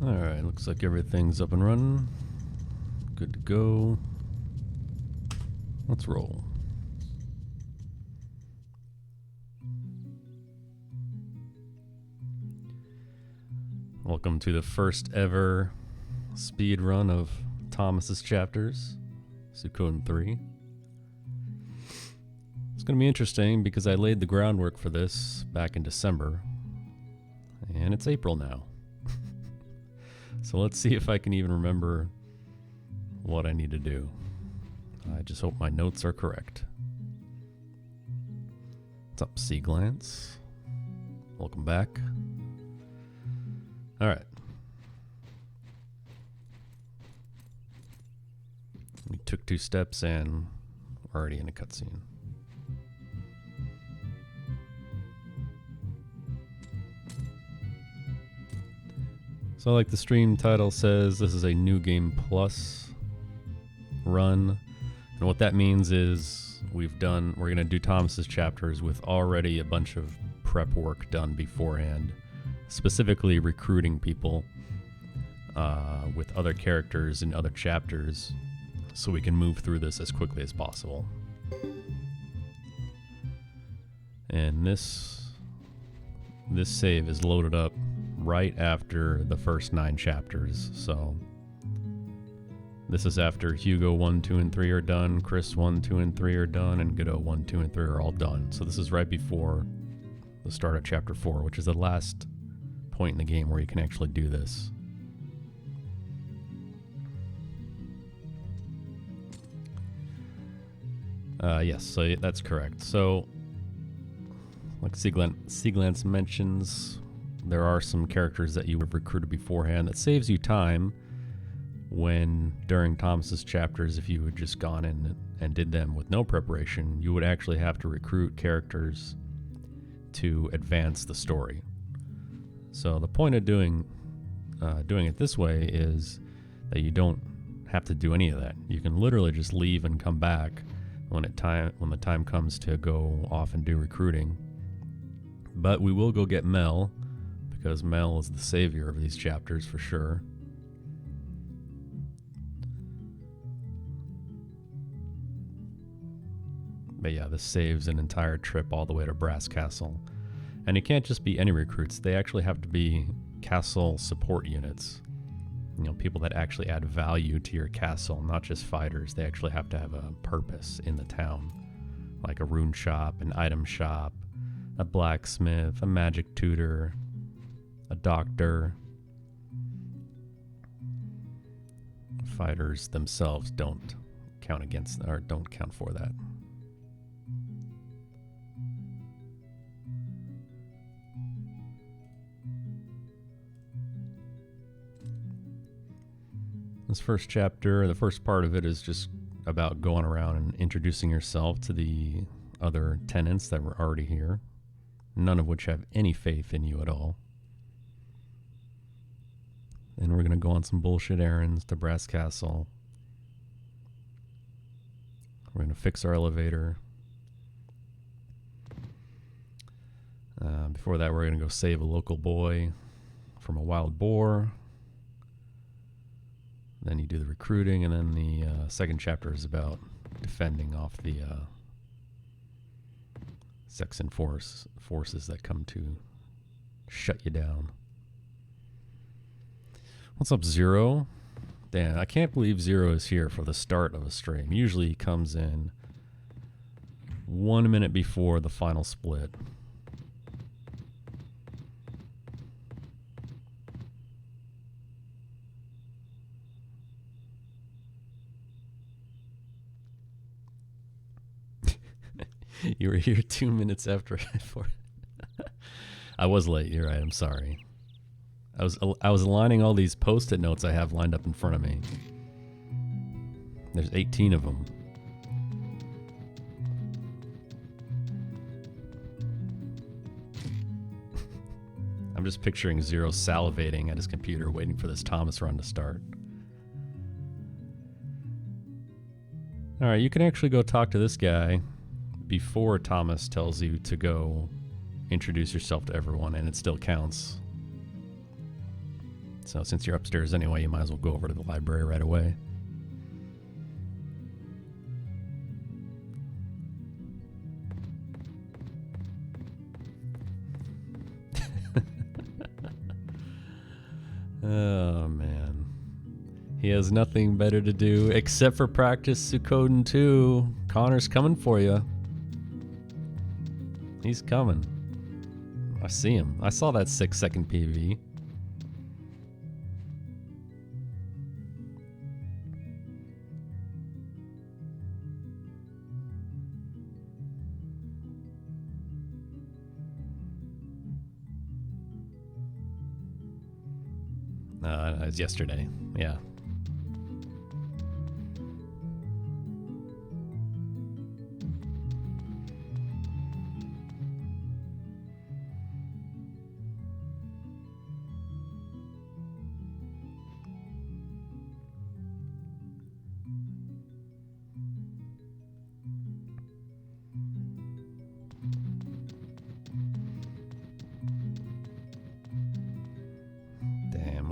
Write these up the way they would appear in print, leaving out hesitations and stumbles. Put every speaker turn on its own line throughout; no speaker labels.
Alright, looks like everything's up and running. Good to go. Let's roll. Welcome to the first ever speed run of Thomas's chapters, Suikoden 3. It's going to be interesting because I laid the groundwork for this back in December, and it's April now. So let's see if I can even remember what I need to do. I just hope my notes are correct. What's up, Sea Glance? Welcome back. All right. We took 2 steps and we're already in a cutscene. So like the stream title says, this is a New Game Plus run. And what that means is we're going to do Thomas's chapters with already a bunch of prep work done beforehand, specifically recruiting people with other characters in other chapters so we can move through this as quickly as possible. And this save is loaded up right after the first 9 chapters, so this is after Hugo 1, 2, and 3 are done, Chris 1, 2, and 3 are done, and Godot 1, 2, and 3 are all done. So this is right before the start of chapter 4, which is the last point in the game where you can actually do this. Yes, so that's correct. So, like Seaglance mentions, there are some characters that you have recruited beforehand that saves you time when, during Thomas's chapters, if you had just gone in and did them with no preparation, you would actually have to recruit characters to advance the story. So the point of doing it this way is that you don't have to do any of that. You can literally just leave and come back when the time comes to go off and do recruiting. But we will go get Mel, because Mel is the savior of these chapters for sure. But yeah, this saves an entire trip all the way to Brass Castle. And it can't just be any recruits. They actually have to be castle support units. You know, people that actually add value to your castle, not just fighters. They actually have to have a purpose in the town. Like a rune shop, an item shop, a blacksmith, a magic tutor, a doctor. Fighters themselves don't count for that. This first chapter, the first part of it, is just about going around and introducing yourself to the other tenants that were already here, none of which have any faith in you at all. And we're going to go on some bullshit errands to Brass Castle. We're going to fix our elevator. Before that, we're going to go save a local boy from a wild boar. Then you do the recruiting, and then the second chapter is about defending off the Sexan forces that come to shut you down. What's up, Zero? Damn, I can't believe Zero is here for the start of a stream. Usually he comes in 1 minute before the final split. You were here 2 minutes after I was late. You're right. I'm sorry. I was aligning all these post-it notes I have lined up in front of me. There's 18 of them. I'm just picturing Zero salivating at his computer, waiting for this Thomas run to start. All right, you can actually go talk to this guy before Thomas tells you to go introduce yourself to everyone, and it still counts. So since you're upstairs anyway, you might as well go over to the library right away. Oh, man. He has nothing better to do except for practice Suikoden 2. Connor's coming for you. He's coming. I see him. I saw that 6-second PV. It was yesterday. Yeah.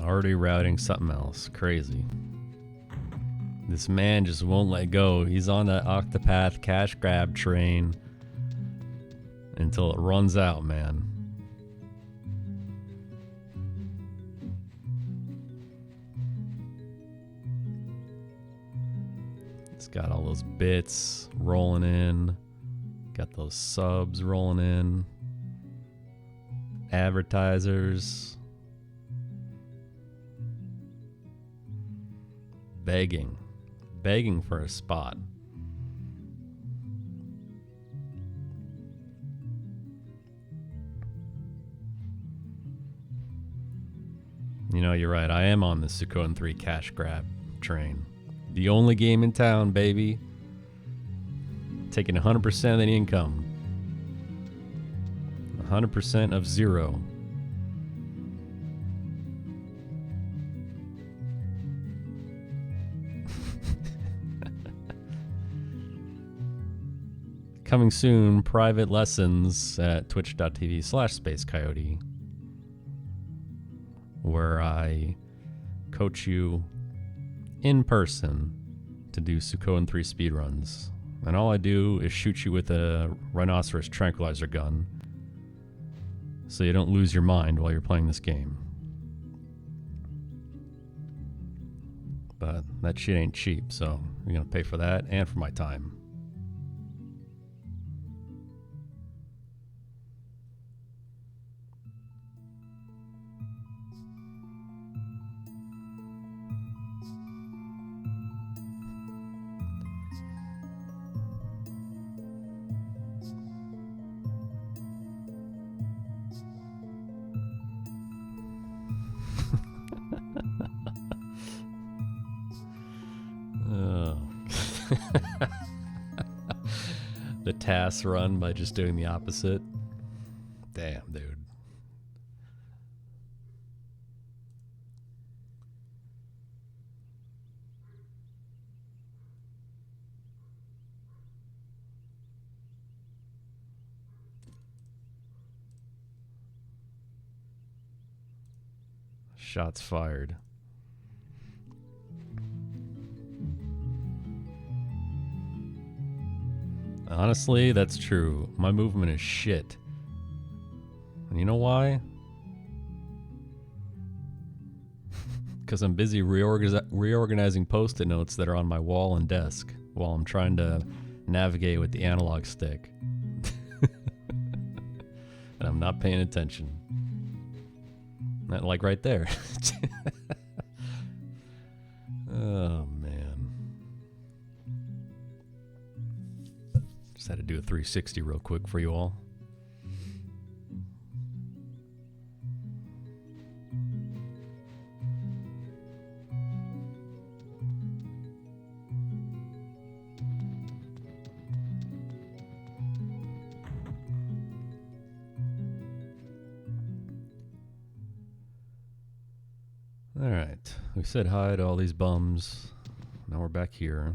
Already routing something else. Crazy. This man just won't let go. He's on that Octopath cash grab train until it runs out, man. It's got all those bits rolling in. Got those subs rolling in. Advertisers. Begging for a spot. You know, you're right. I am on the Suikoden 3 cash grab train. The only game in town, baby. Taking 100% of the income. 100% of zero. Coming soon, private lessons at twitch.tv/spacecoyote, where I coach you in person to do Suikoden 3 speedruns. And all I do is shoot you with a rhinoceros tranquilizer gun so you don't lose your mind while you're playing this game. But that shit ain't cheap, so you're gonna pay for that and for my time. The tasks run by just doing the opposite. Damn, dude. Shots fired. Honestly, that's true. My movement is shit. And you know why? Because I'm busy reorganizing post-it notes that are on my wall and desk while I'm trying to navigate with the analog stick. And I'm not paying attention. Not like right there. Oh, man. Just had to do a 360 real quick for you all. All right, we said hi to all these bums. Now we're back here.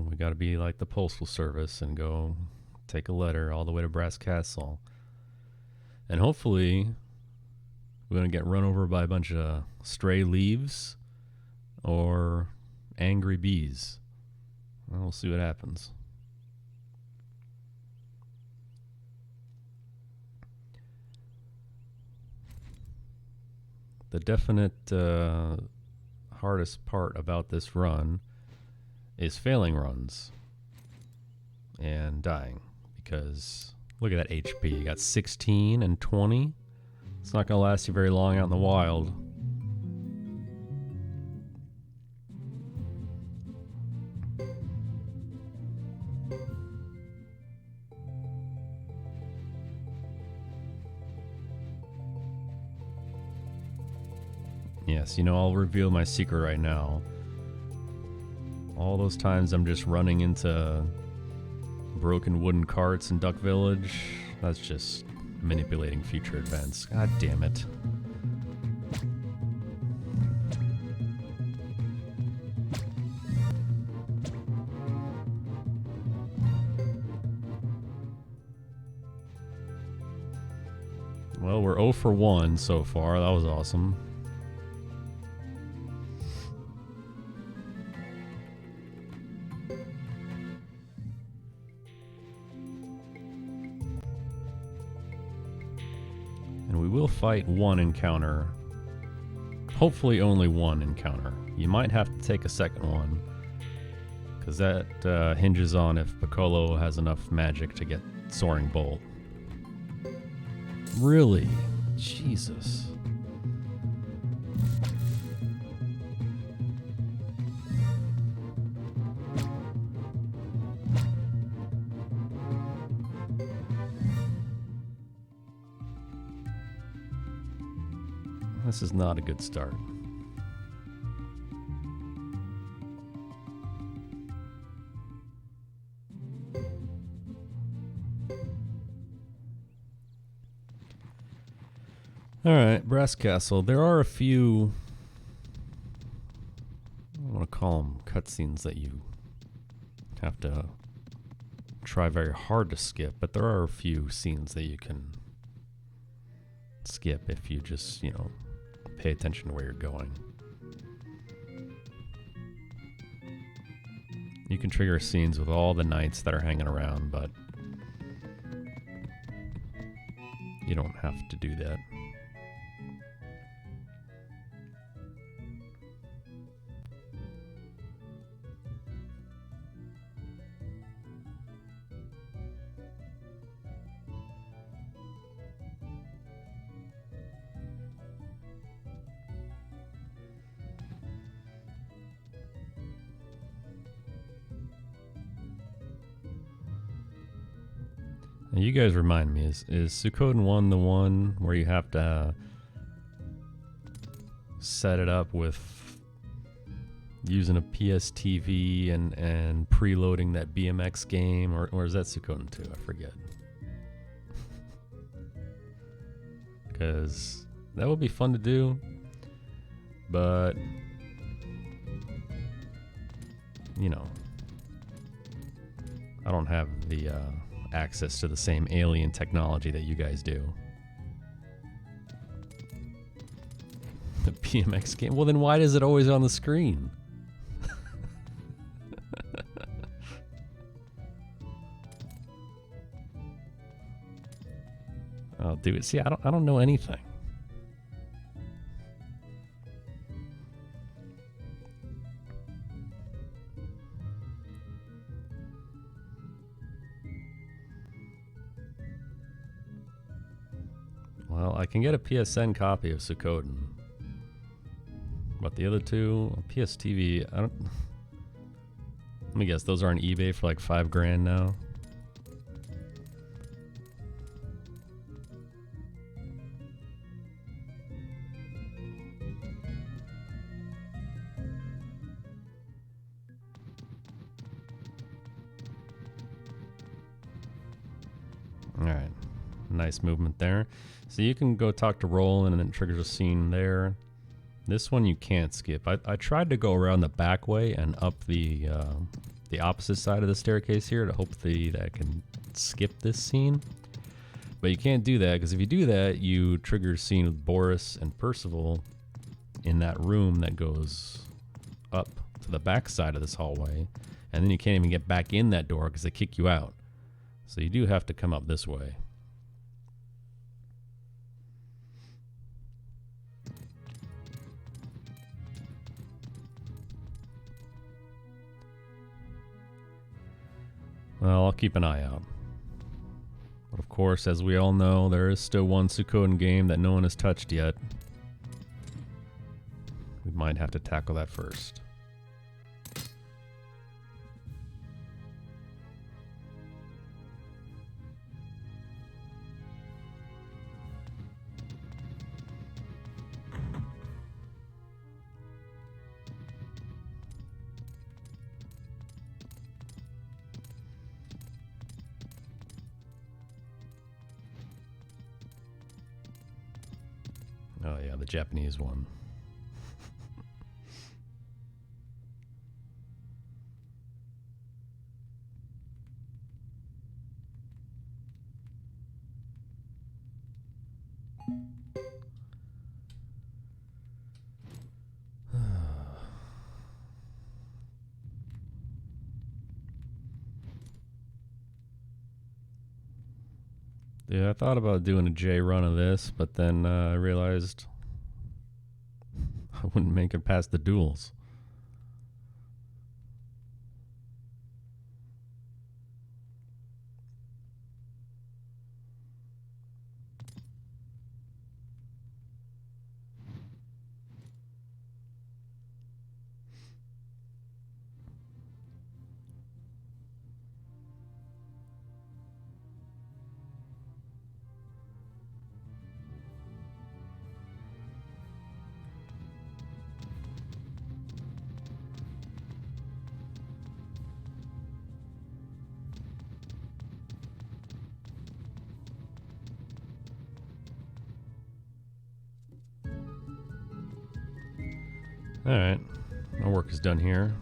know, we got to be like the Postal Service and go take a letter all the way to Brass Castle. And hopefully we're going to get run over by a bunch of stray leaves or angry bees. Well, we'll see what happens. The definite hardest part about this run is failing runs and dying, because look at that HP. You got 16 and 20. It's not going to last you very long out in the wild. Yes, you know, I'll reveal my secret right now. All those times I'm just running into broken wooden carts in Duck Village, that's just manipulating future events. God damn it. Well, we're 0 for 1 so far. That was awesome. And we will fight one encounter. Hopefully only one encounter. You might have to take a second one, because that hinges on if Piccolo has enough magic to get Soaring Bolt. Really? Jesus. This is not a good start. Alright, Brass Castle. There are a few, I want to call them cutscenes, that you have to try very hard to skip, but there are a few scenes that you can skip if you just, you know, pay attention to where you're going. You can trigger scenes with all the knights that are hanging around, but you don't have to do that. Now you guys remind me, is Suikoden 1 the one where you have to set it up with using a PSTV and preloading that BMX game, or is that Suikoden 2? I forget. Because that would be fun to do, but you know, I don't have the access to the same alien technology that you guys do. The BMX game? Well, then why is it always on the screen? Oh, dude, see, I don't know anything. Well, I can get a PSN copy of Suikoden, but the other two, PS TV, I don't. Let me guess, those are on eBay for like $5,000 now. All right, nice movement there. So you can go talk to Roland, and then it triggers a scene there. This one you can't skip. I tried to go around the back way and up the the opposite side of the staircase here to hope that I can skip this scene. But you can't do that, because if you do that, you trigger a scene with Boris and Percival in that room that goes up to the back side of this hallway, and then you can't even get back in that door because they kick you out. So you do have to come up this way. Well, I'll keep an eye out. But of course, as we all know, there is still one Suikoden game that no one has touched yet. We might have to tackle that first. Oh yeah, the Japanese one. Yeah, I thought about doing a J run of this, but then I realized I wouldn't make it past the duels. Alright, my work is done here.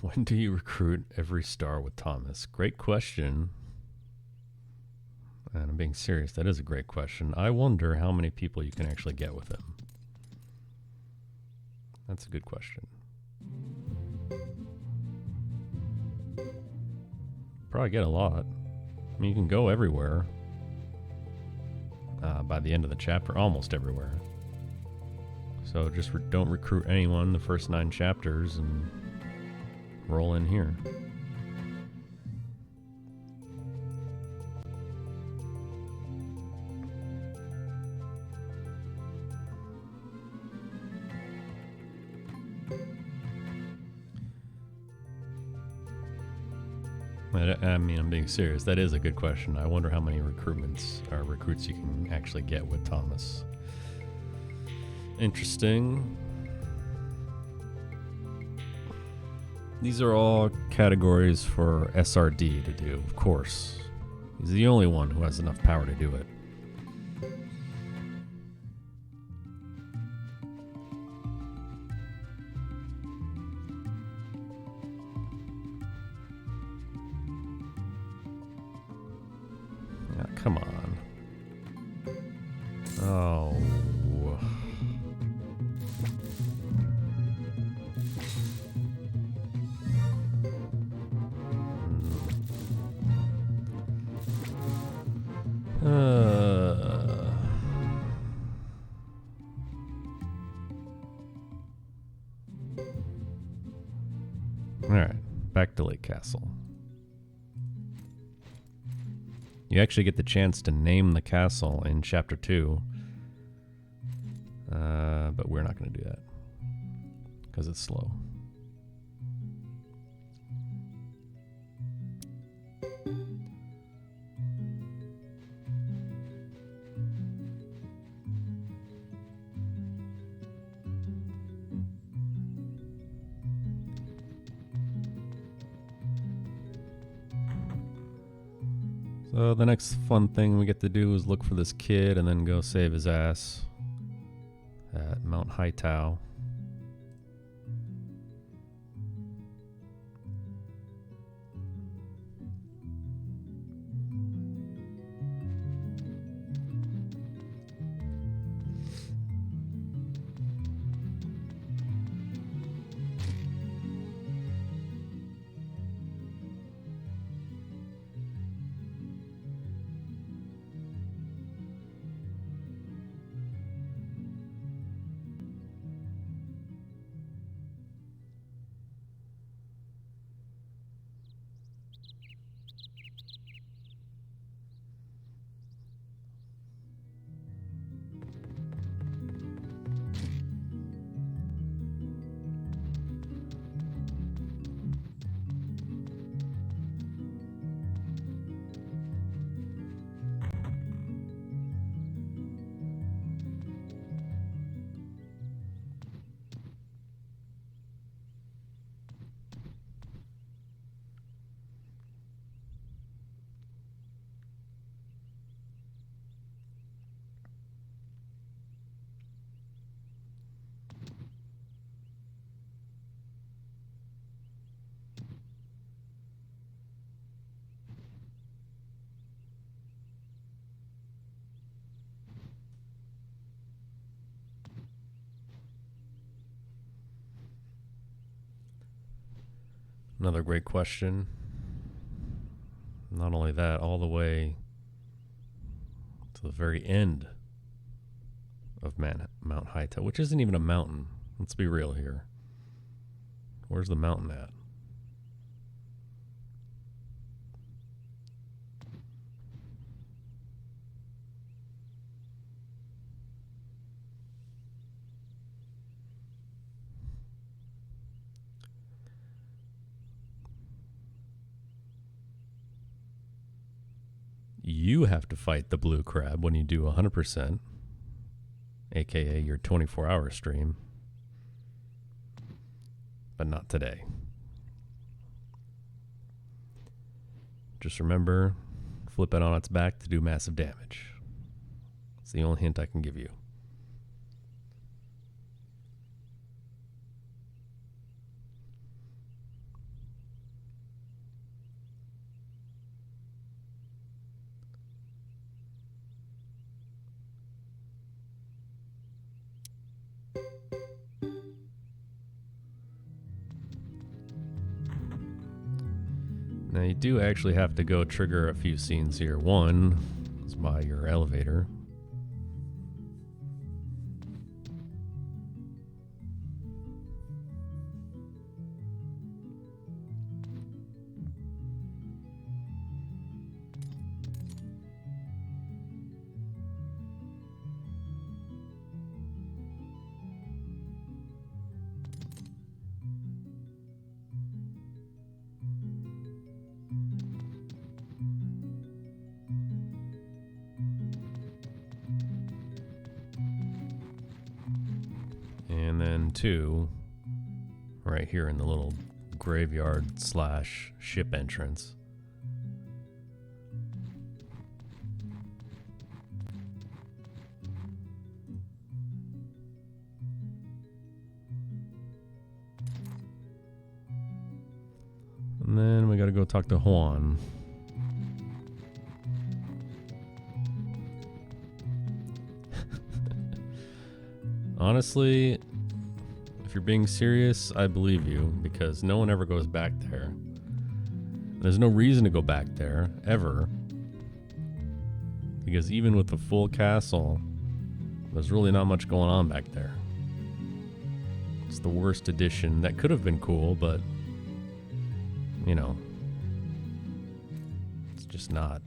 When do you recruit every star with Thomas? Great question. And I'm being serious. That is a great question. I wonder how many people you can actually get with him. That's a good question. Probably get a lot. I mean, you can go everywhere. By the end of the chapter, almost everywhere. So just don't recruit anyone the first 9 chapters and roll in here. I mean, I'm being serious. That is a good question. I wonder how many recruits you can actually get with Thomas. Interesting. These are all categories for SRD to do, of course. He's the only one who has enough power to do it. Yeah, come on. Oh. Alright, back to Lake Castle. You actually get the chance to name the castle in Chapter 2. But we're not going to do that. Because it's slow. So the next fun thing we get to do is look for this kid and then go save his ass at Mount Haitao. Another great question. Not only that, all the way to the very end of Mount Haitao, which isn't even a mountain. Let's be real here. Where's the mountain at? You have to fight the blue crab when you do 100%, aka your 24-hour stream, but not today. Just remember, flip it on its back to do massive damage. It's the only hint I can give you. Now you do actually have to go trigger a few scenes here. One is by your elevator. And then two, right here in the little graveyard slash ship entrance. And then we gotta go talk to Juan. Honestly, if you're being serious, I believe you, because no one ever goes back there. There's no reason to go back there, ever. Because even with the full castle, there's really not much going on back there. It's the worst addition. That could have been cool, but, you know, it's just not.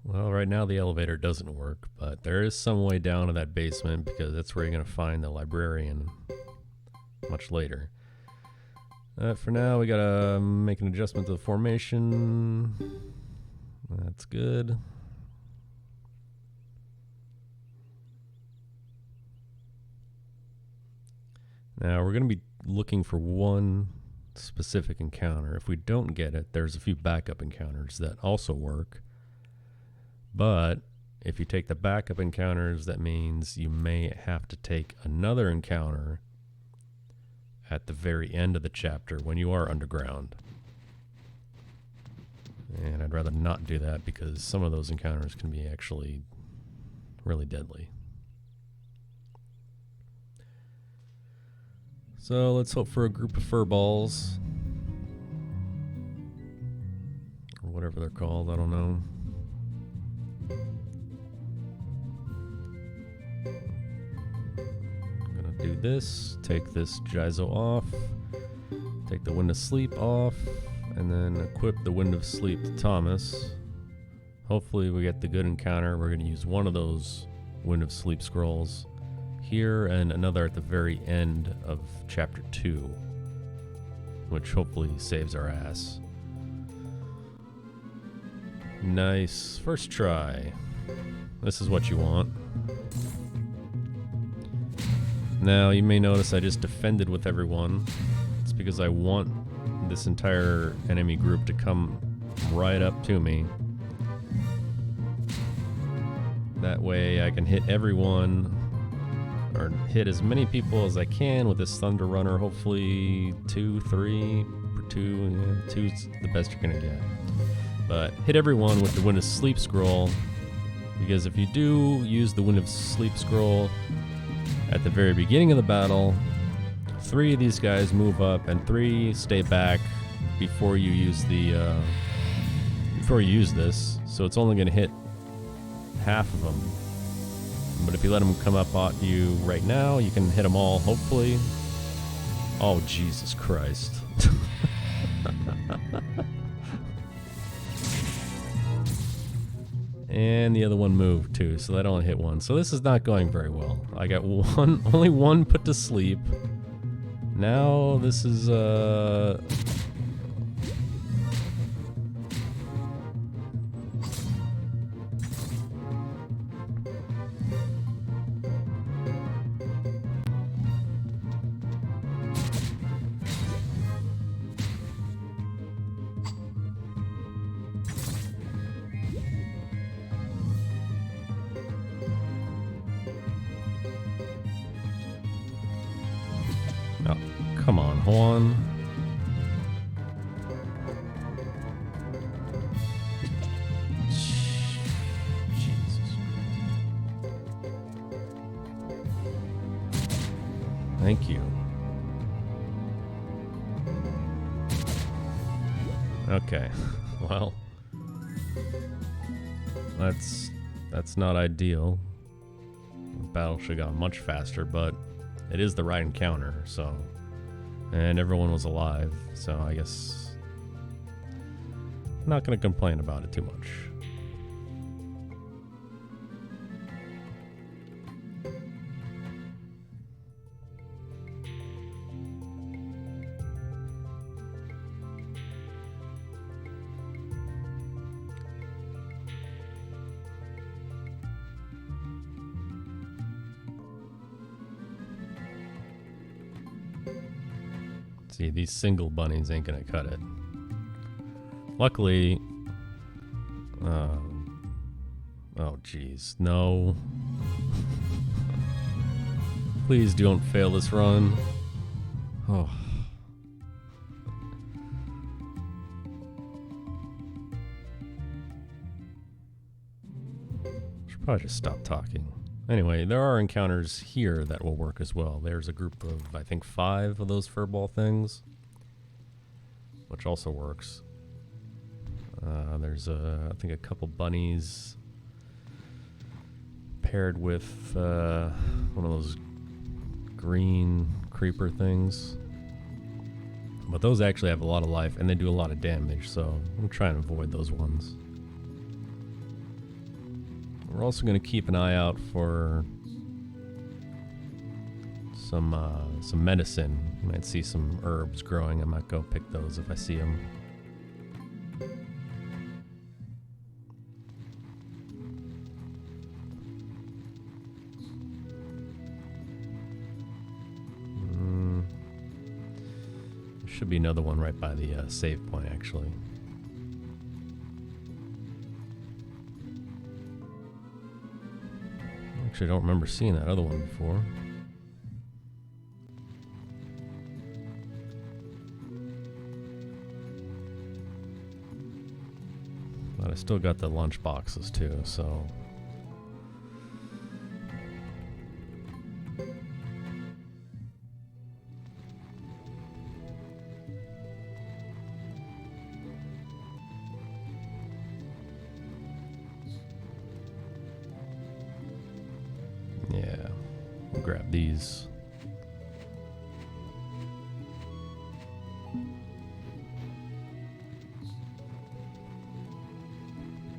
Well, right now the elevator doesn't work, but there is some way down to that basement because that's where you're going to find the librarian much later. For now, we gotta make an adjustment to the formation. That's good. Now we're gonna be looking for one specific encounter. If we don't get it, there's a few backup encounters that also work. But if you take the backup encounters, that means you may have to take another encounter at the very end of the chapter when you are underground. And I'd rather not do that because some of those encounters can be actually really deadly. So let's hope for a group of furballs. Or whatever they're called, I don't know. Do this, take this Jizo off, take the Wind of Sleep off, and then equip the Wind of Sleep to Thomas. Hopefully we get the good encounter. We're going to use one of those Wind of Sleep scrolls here and another at the very end of chapter 2, which hopefully saves our ass. Nice. First try. This is what you want. Now, you may notice I just defended with everyone. It's because I want this entire enemy group to come right up to me. That way I can hit everyone, or hit as many people as I can with this Thunder Runner. Hopefully 2, 3, per 2, yeah, 2's the best you're gonna get. But hit everyone with the Wind of Sleep scroll, because if you do use the Wind of Sleep scroll at the very beginning of the battle, 3 of these guys move up and 3 stay back before you use the this. So it's only going to hit half of them. But if you let them come up at you right now, you can hit them all, hopefully. Oh, Jesus Christ. And the other one moved too, so that only hit one. So this is not going very well. I got only one put to sleep. Now this is oh, come on, Juan. Jesus. Thank you. Okay, well, that's not ideal. The battle should have gone much faster, but it is the right encounter, so, and everyone was alive, so I guess I'm not going to complain about it too much. See, these single bunnies ain't gonna cut it. Luckily, oh geez, no. Please don't fail this run. Oh. Should probably just stop talking. Anyway, there are encounters here that will work as well. There's a group of, I think, 5 of those furball things, which also works. There's, I think, a couple bunnies paired with one of those green creeper things. But those actually have a lot of life, and they do a lot of damage, so I'm trying to avoid those ones. We're also going to keep an eye out for some medicine. You might see some herbs growing. I might go pick those if I see them. There should be another one right by the save point, actually. Actually, I don't remember seeing that other one before. But I still got the lunch boxes too, so. Yeah, we'll grab these.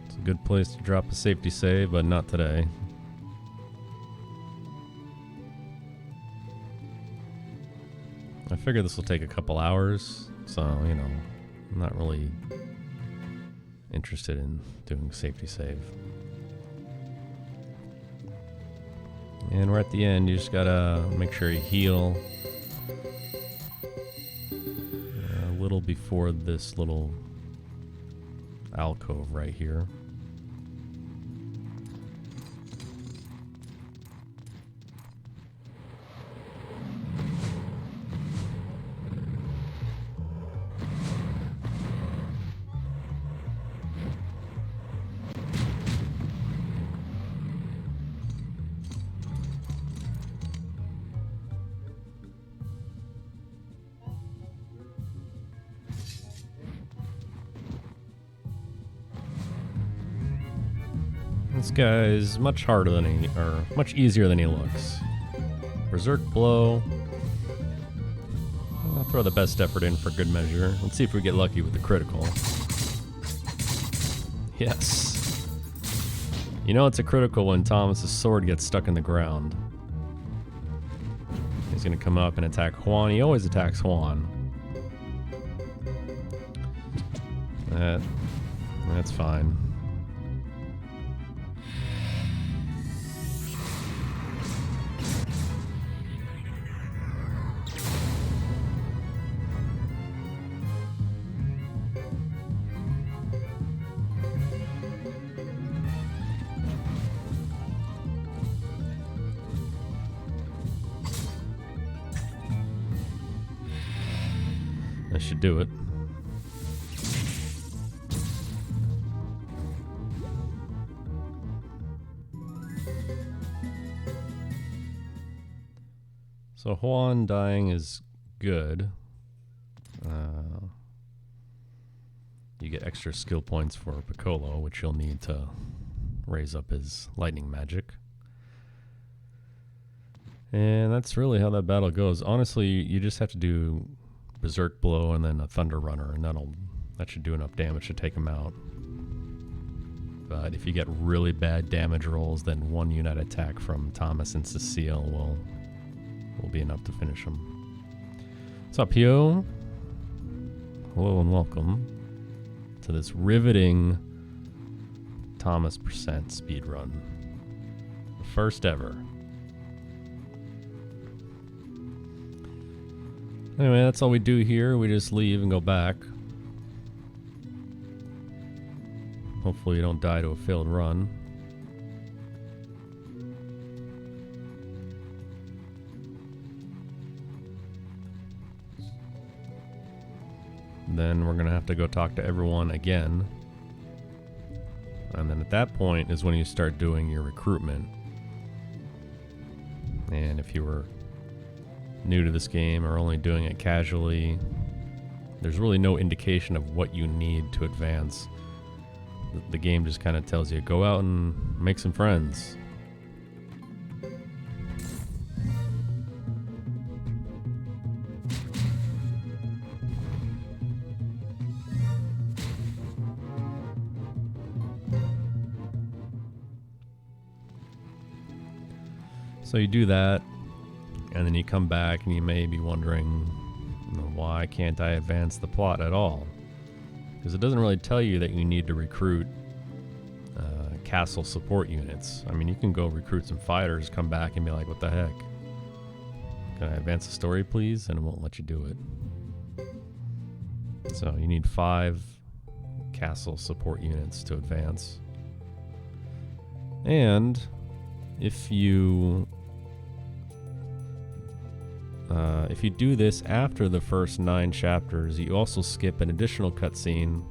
It's a good place to drop a safety save, but not today. I figure this will take a couple hours, so, you know, I'm not really interested in doing a safety save. And we're at the end. You just gotta make sure you heal a little before this little alcove right here. This guy is much harder than much easier than he looks. Berserk blow. I'll throw the best effort in for good measure. Let's see if we get lucky with the critical. Yes. You know it's a critical when Thomas's sword gets stuck in the ground. He's gonna come up and attack Juan. He always attacks Juan. That's fine. That should do it. So Juan dying is good. You get extra skill points for Piccolo, which you'll need to raise up his lightning magic. And that's really how that battle goes. Honestly, you just have to do Berserk blow and then a Thunder Runner, and that should do enough damage to take him out. But if you get really bad damage rolls, then one unit attack from Thomas and Cecile will be enough to finish him. What's up, yo? Hello and welcome to this riveting Thomas percent speedrun. The first ever. Anyway, that's all we do here. We just leave and go back. Hopefully you don't die to a failed run. Then we're going to have to go talk to everyone again. And then at that point is when you start doing your recruitment. And if you were new to this game or only doing it casually, there's really no indication of what you need to advance. The game just kind of tells you, go out and make some friends. So you do that, and then you come back and you may be wondering, why can't I advance the plot at all? Because it doesn't really tell you that you need to recruit castle support units. I mean, you can go recruit some fighters, come back and be like, what the heck? Can I advance the story, please? And it won't let you do it. So you need 5 castle support units to advance. And if you do this after the first 9 chapters, you also skip an additional cutscene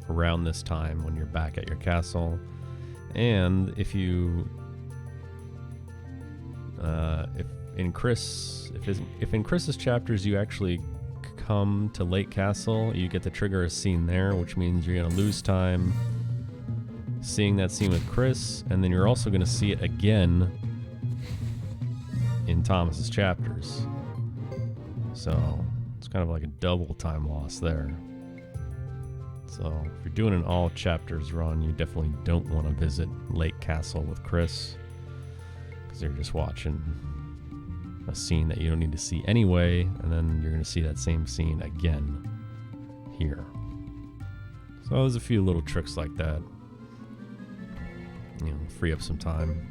around this time when you're back at your castle. And if you if in Chris's chapters you actually come to Lake Castle, you get to trigger a scene there, which means you're gonna lose time seeing that scene with Chris, and then you're also gonna see it again in Thomas's chapters. So it's kind of like a double time loss there. So if you're doing an all chapters run, you definitely don't want to visit Lake Castle with Chris, because you're just watching a scene that you don't need to see anyway, and then you're going to see that same scene again here. So there's a few little tricks like that, free up some time.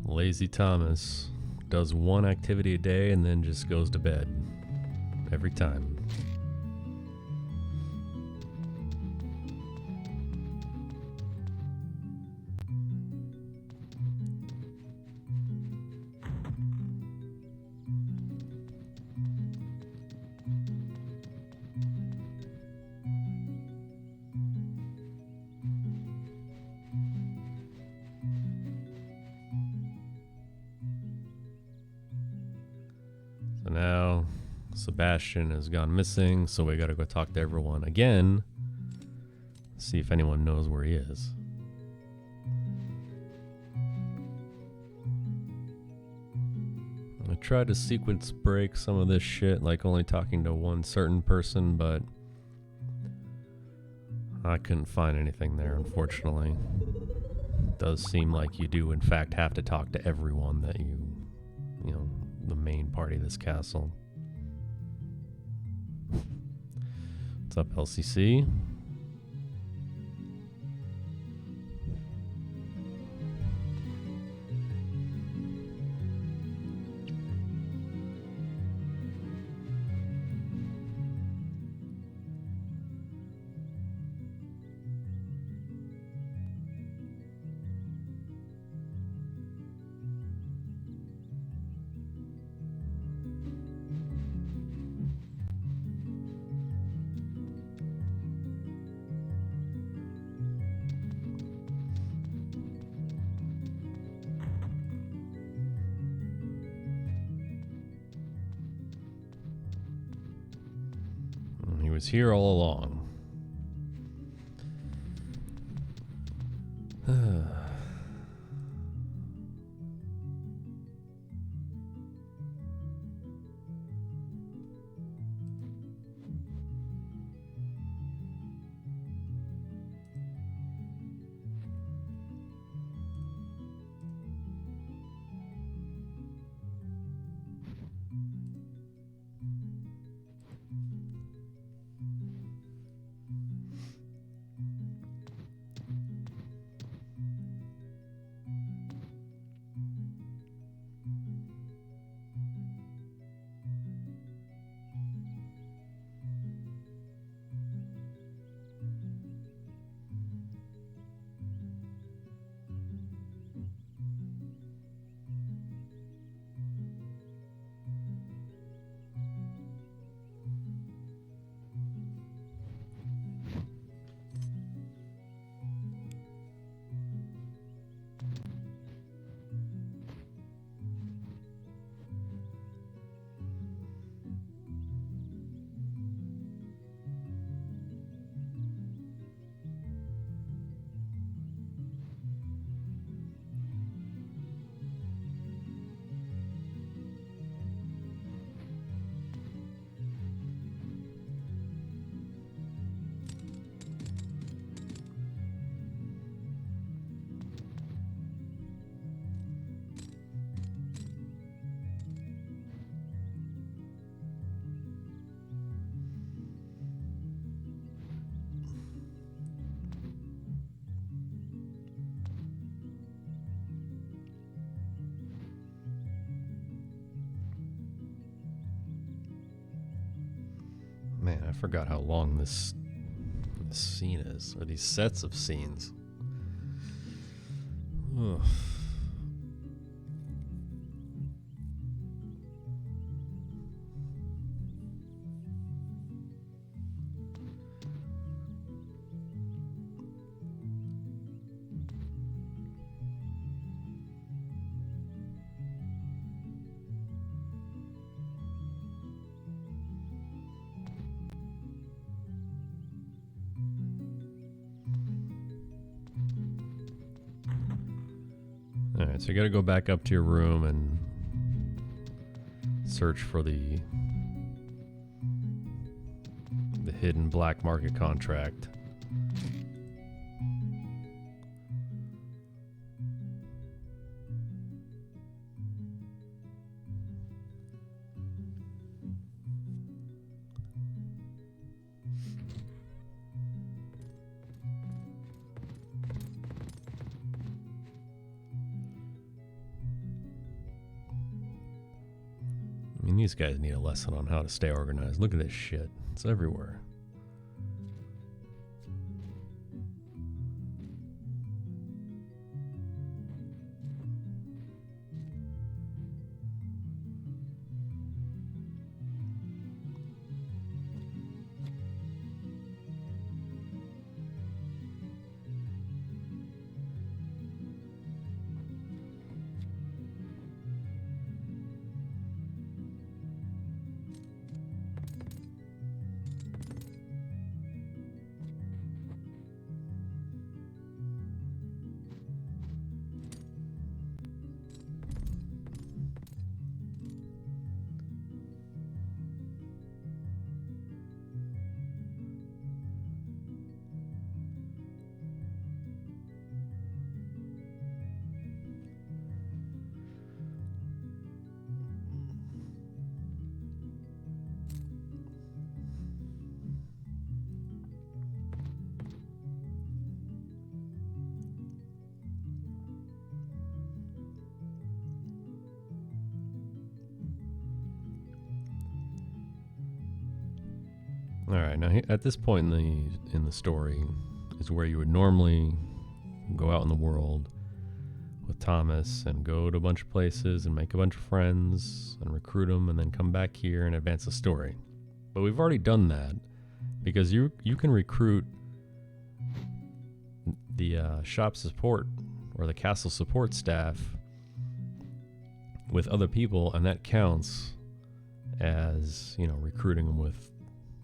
Lazy Thomas does one activity a day and then just goes to bed every time. So now Sebastian has gone missing, so we gotta go talk to everyone again, see if anyone knows where he is. I tried to sequence break some of this shit, like only talking to one certain person, but I couldn't find anything there, unfortunately. It does seem like you do in fact have to talk to everyone that you know, the main party of this castle. What's up, LCC? was here all along. Man, I forgot how long this scene is, or these sets of scenes. Ugh. Alright, so you gotta go back up to your room and search for the hidden black market contract. I mean, these guys need a lesson on how to stay organized. Look at this shit. It's everywhere. All right, now at this point in the story is where you would normally go out in the world with Thomas and go to a bunch of places and make a bunch of friends and recruit them and then come back here and advance the story. But we've already done that because you can recruit the shop support or the castle support staff with other people, and that counts as, you know, recruiting them with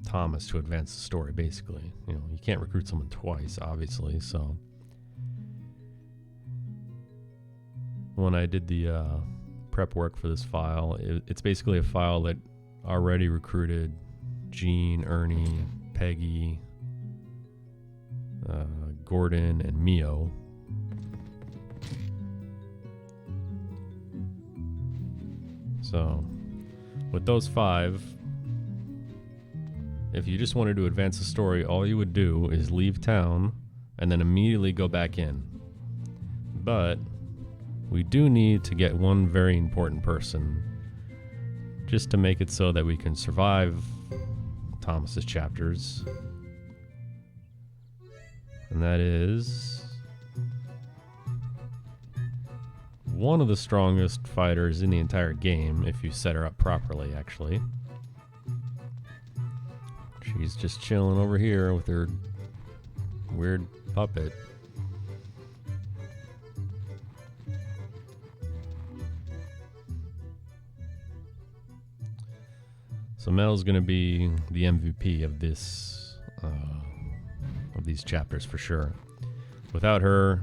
Thomas to advance the story, basically. You know, you can't recruit someone twice, obviously, so. When I did the prep work for this file, it's basically a file that already recruited Gene, Ernie, Peggy, Gordon, and Mio. So, with those 5, if you just wanted to advance the story, all you would do is leave town and then immediately go back in. But we do need to get one very important person just to make it so that we can survive Thomas's chapters. And that is one of the strongest fighters in the entire game, if you set her up properly, actually. She's just chilling over here with her weird puppet. So Mel's going to be the MVP of this, of these chapters for sure. Without her,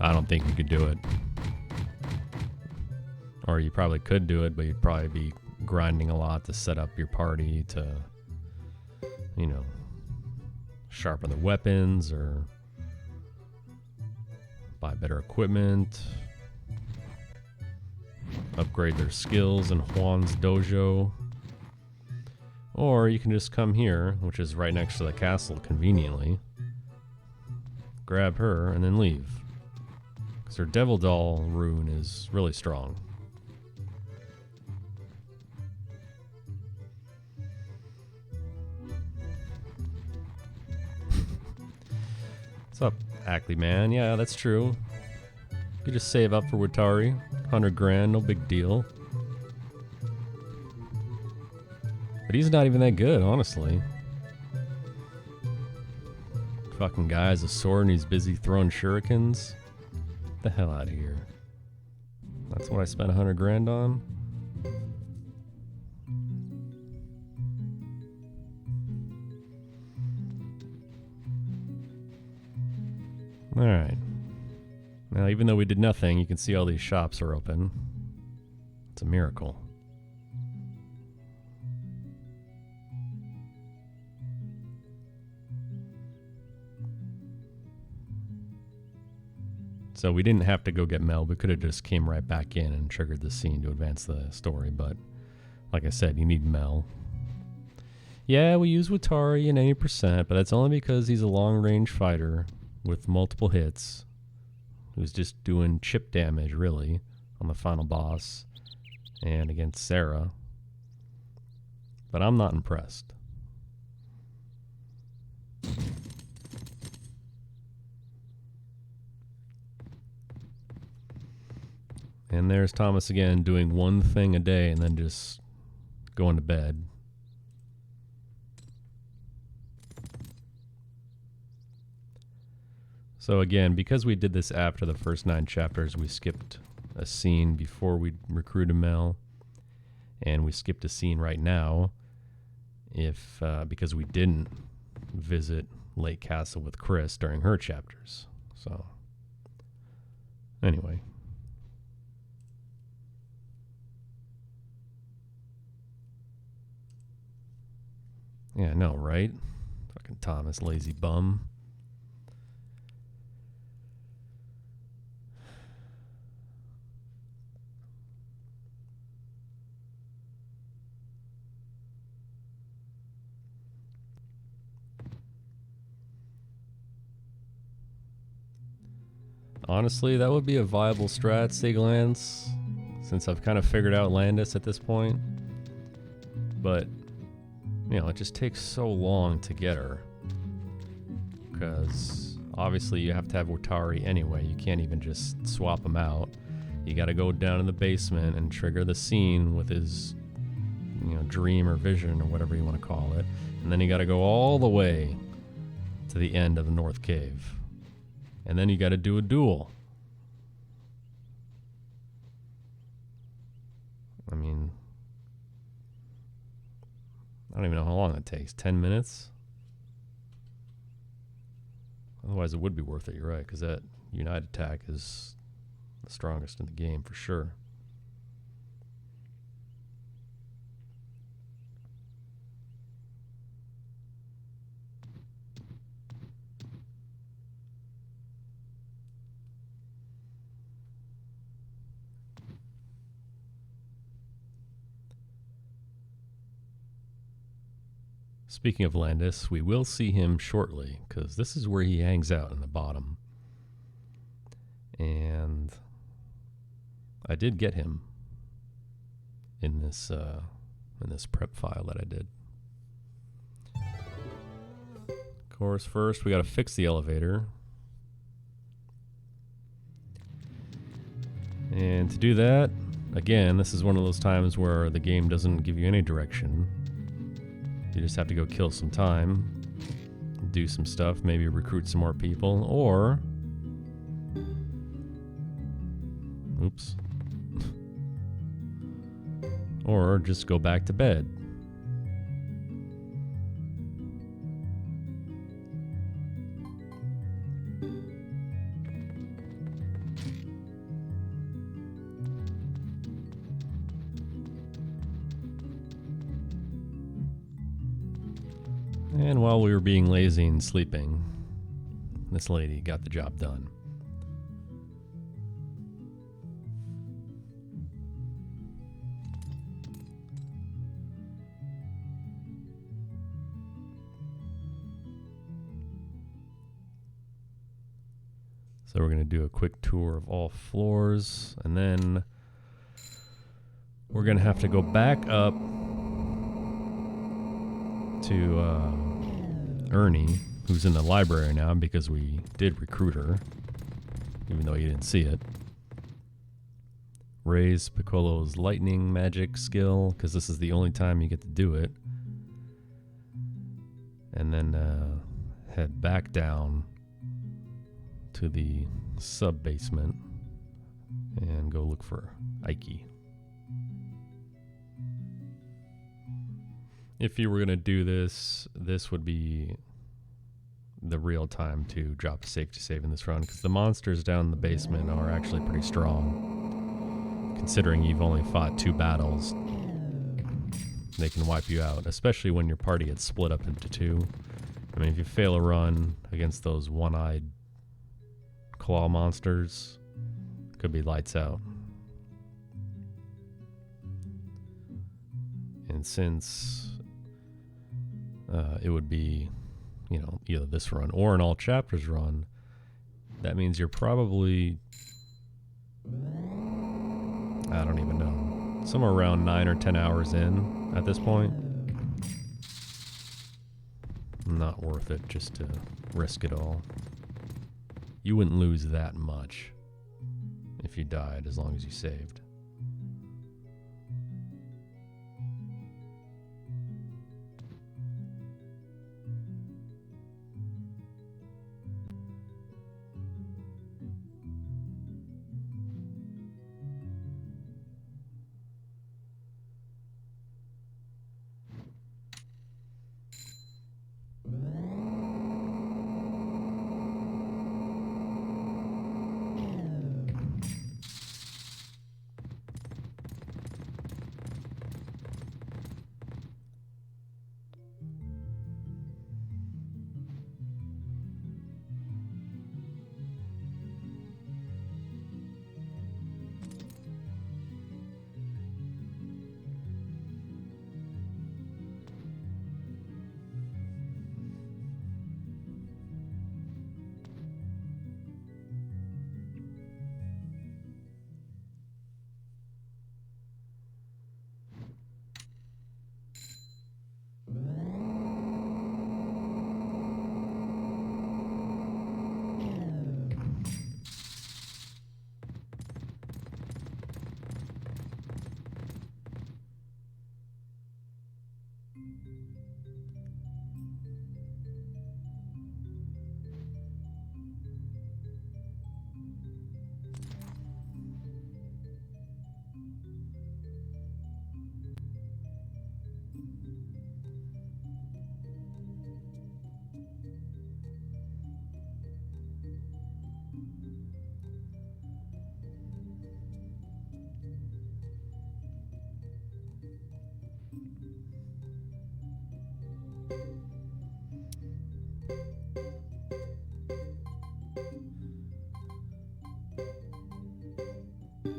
I don't think you could do it. Or you probably could do it, but you'd probably be grinding a lot to set up your party to, you know, sharpen the weapons or buy better equipment, upgrade their skills in Juan's dojo. Or you can just come here, which is right next to the castle conveniently, grab her, and then leave. Because her Devil Doll rune is really strong. What's up, Ackley man? Yeah, that's true. You could just save up for Watari. 100 grand, no big deal. But he's not even that good, honestly. Fucking guy has a sword and he's busy throwing shurikens. Get the hell out of here. That's what I spent 100 grand on? Alright. Now, even though we did nothing, you can see all these shops are open. It's a miracle. So we didn't have to go get Mel. We could have just came right back in and triggered the scene to advance the story. But like I said, you need Mel. Yeah, we use Watari in 80%, but that's only because he's a long-range fighter with multiple hits who's just doing chip damage, really, on the final boss and against Sarah. But I'm not impressed. And there's Thomas again doing one thing a day and then just going to bed. So again, because we did this after the first 9 chapters, we skipped a scene before we recruited Mel. And we skipped a scene right now because we didn't visit Lake Castle with Chris during her chapters. So anyway. Yeah, I know, right? Fucking Thomas, lazy bum. Honestly, that would be a viable strat, Siglance, since I've kind of figured out Landis at this point. But you know, it just takes so long to get her. Because obviously you have to have Watari anyway. You can't even just swap them out. You gotta go down in the basement and trigger the scene with his, you know, dream or vision or whatever you want to call it. And then you gotta go all the way to the end of the North Cave. And then you gotta do a duel. I mean, I don't even know how long that takes. 10 minutes? Otherwise, it would be worth it. You're right, because that Unite attack is the strongest in the game for sure. Speaking of Landis, we will see him shortly, because this is where he hangs out in the bottom. And I did get him in this prep file that I did. Of course, first we got to fix the elevator. And to do that, again, this is one of those times where the game doesn't give you any direction. You just have to go kill some time, do some stuff, maybe recruit some more people, or... Oops. Or just go back to bed. And while we were being lazy and sleeping, this lady got the job done. So we're going to do a quick tour of all floors, and then we're going to have to go back up to Ernie, who's in the library now because we did recruit her, even though you didn't see it. Raise Piccolo's lightning magic skill, because this is the only time you get to do it. And then head back down to the sub-basement and go look for Ike. If you were going to do this, this would be the real time to drop a safety save in this run, because the monsters down in the basement are actually pretty strong. Considering you've only fought 2 battles, they can wipe you out, especially when your party gets split up into 2. I mean, if you fail a run against those one-eyed claw monsters, could be lights out. And since it would be, you know, either this run or an all chapters run, that means you're probably, I don't even know, somewhere around 9 or 10 hours in at this point. Not worth it just to risk it all. You wouldn't lose that much if you died, as long as you saved.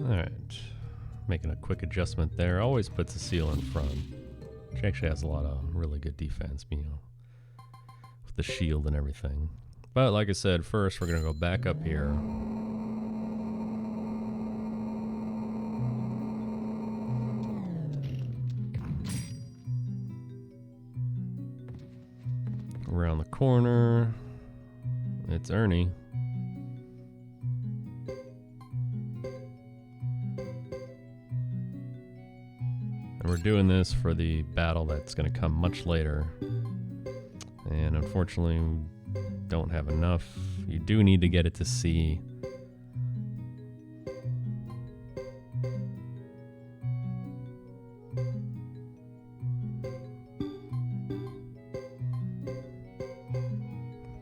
Alright. Making a quick adjustment there. Always puts a seal in front. Which actually has a lot of really good defense, you know, with the shield and everything. But like I said, first we're going to go back up here. Around the corner. It's Ernie. And we're doing this for the battle that's going to come much later. And unfortunately, we don't have enough. You do need to get it to C.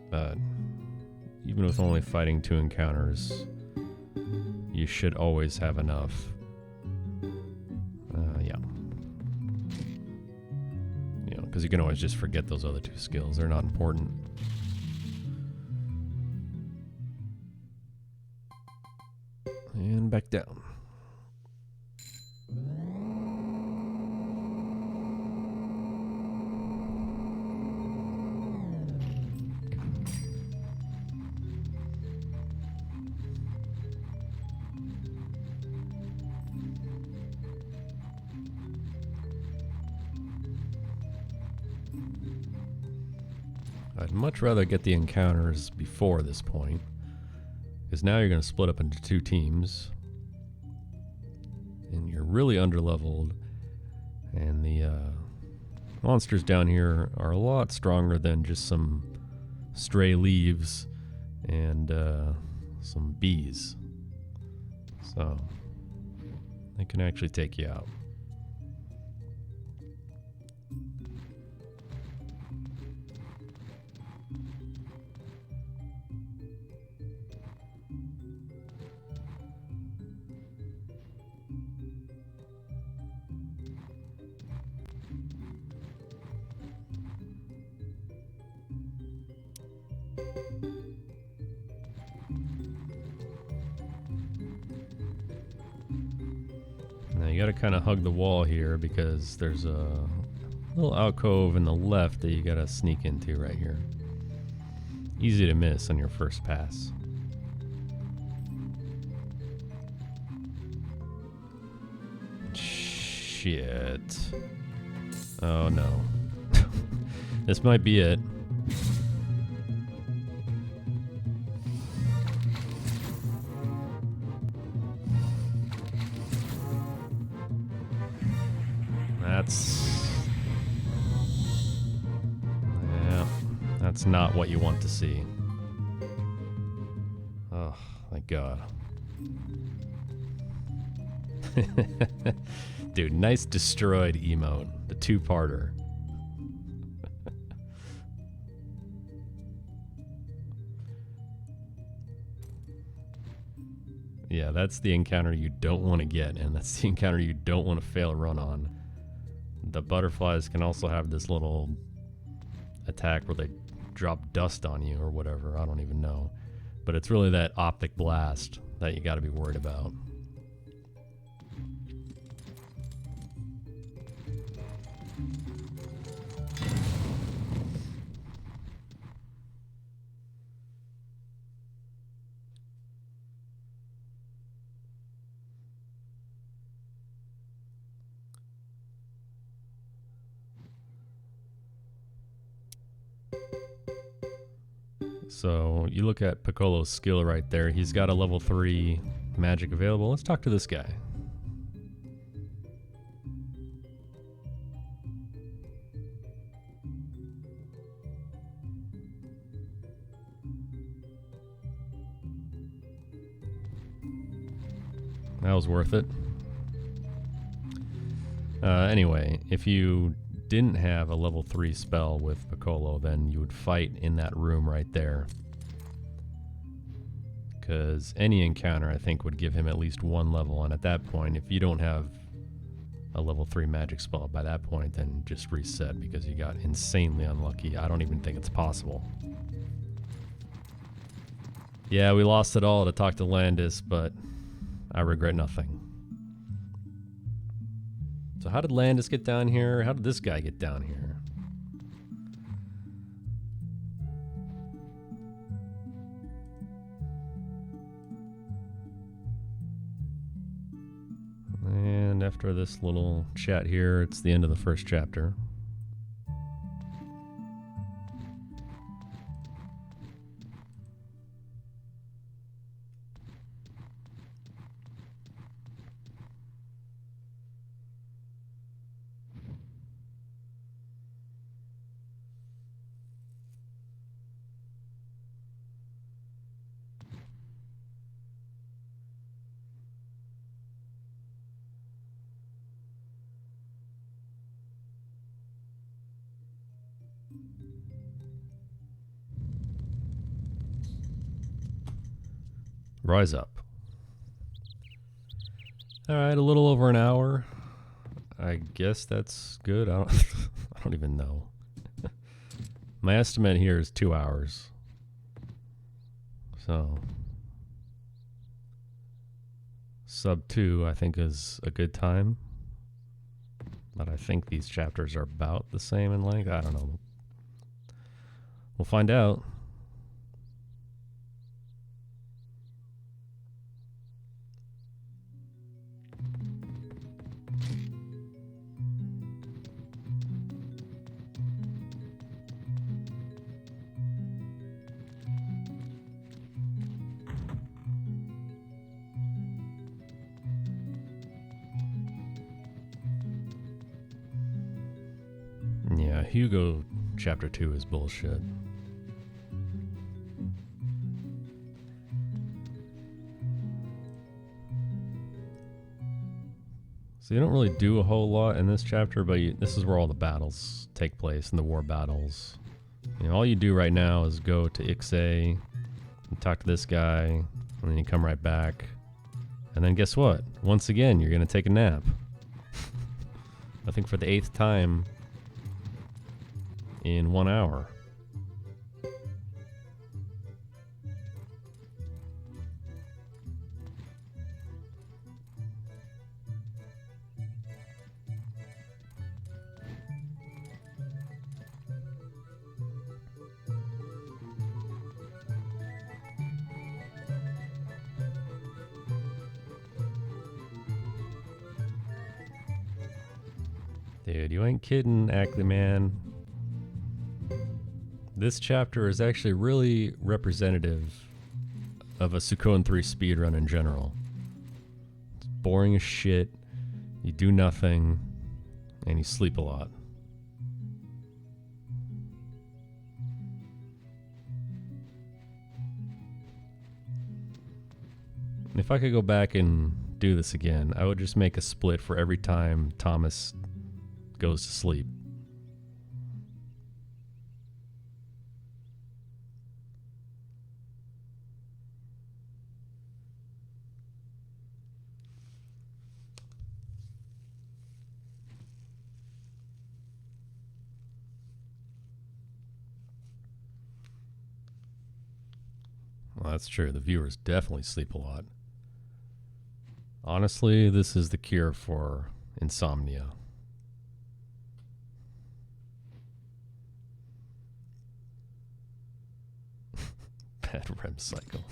But even with only fighting 2 encounters, you should always have enough. Yeah. You know, because you can always just forget those other 2 skills. They're not important. And back down. I'd much rather get the encounters before this point, because now you're going to split up into 2 teams, and you're really underleveled, and the monsters down here are a lot stronger than just some stray leaves and some bees, so they can actually take you out. Now you gotta kind of hug the wall here because there's a little alcove in the left that you gotta sneak into right here. Easy to miss on your first pass. Shit. Oh no. This might be it. Yeah, that's not what you want to see. Oh, thank God. Dude, nice destroyed emote. The 2-parter. Yeah, that's the encounter you don't want to get, and that's the encounter you don't want to fail a run on. The butterflies can also have this little attack where they drop dust on you or whatever. I don't even know. But it's really that optic blast that you got to be worried about. So you look at Piccolo's skill right there. He's got a level 3 magic available. Let's talk to this guy. That was worth it. Anyway, if you didn't have a level 3 spell with Piccolo, then you would fight in that room right there. Because any encounter, I think, would give him at least 1 level, and at that point, if you don't have a level 3 magic spell by that point, then just reset because you got insanely unlucky. I don't even think it's possible. Yeah, we lost it all to talk to Landis, but I regret nothing. So how did Landis get down here? How did this guy get down here? And after this little chat here, it's the end of the first chapter. Rise up. All right, a little over an hour. I guess that's good. I don't even know. My estimate here is 2 hours. So sub 2 I think is a good time. But I think these chapters are about the same in length. I don't know. We'll find out. Yeah, Hugo chapter 2 is bullshit. So you don't really do a whole lot in this chapter, but this is where all the battles take place, and the war battles. You know, all you do right now is go to Ixay and talk to this guy, and then you come right back. And then guess what? Once again, you're going to take a nap. I think for the 8th time in 1 hour. Dude, you ain't kidding, Ackley man. This chapter is actually really representative of a Suikoden 3 speedrun in general. It's boring as shit, you do nothing, and you sleep a lot. If I could go back and do this again, I would just make a split for every time Thomas goes to sleep. Well, that's true. The viewers definitely sleep a lot. Honestly, this is the cure for insomnia. Bad REM cycle.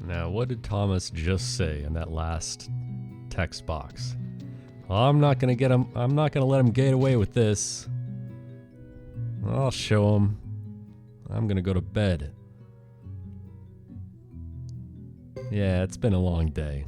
Now, what did Thomas just say in that last text box? I'm not gonna get him. I'm not gonna let him get away with this. I'll show him. I'm gonna go to bed. Yeah, it's been a long day.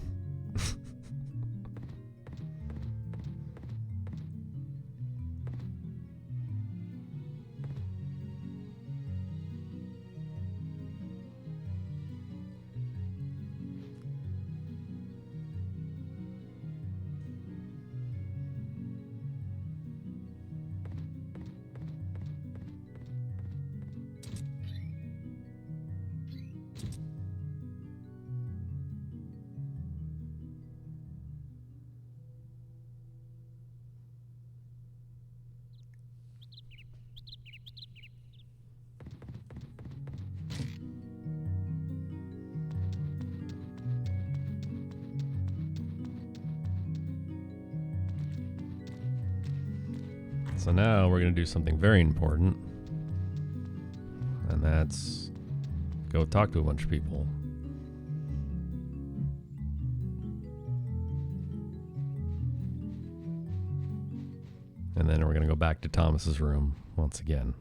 So now we're going to do something very important, and that's go talk to a bunch of people. And then we're going to go back to Thomas's room once again.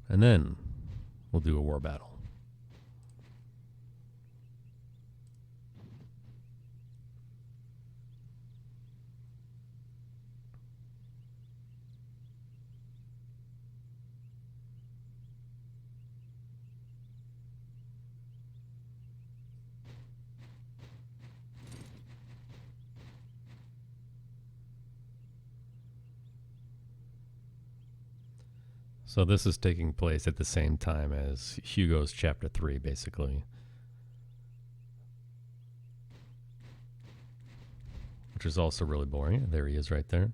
And then we'll do a war battle. So this is taking place at the same time as Hugo's chapter 3, basically. Which is also really boring. There he is right there.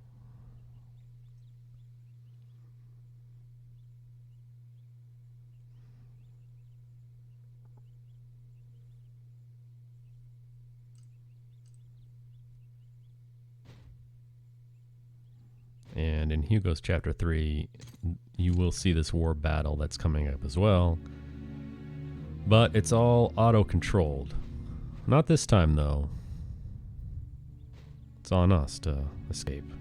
And in Hugo's chapter 3, you will see this war battle that's coming up as well. But it's all auto-controlled. Not this time, though. It's on us to escape.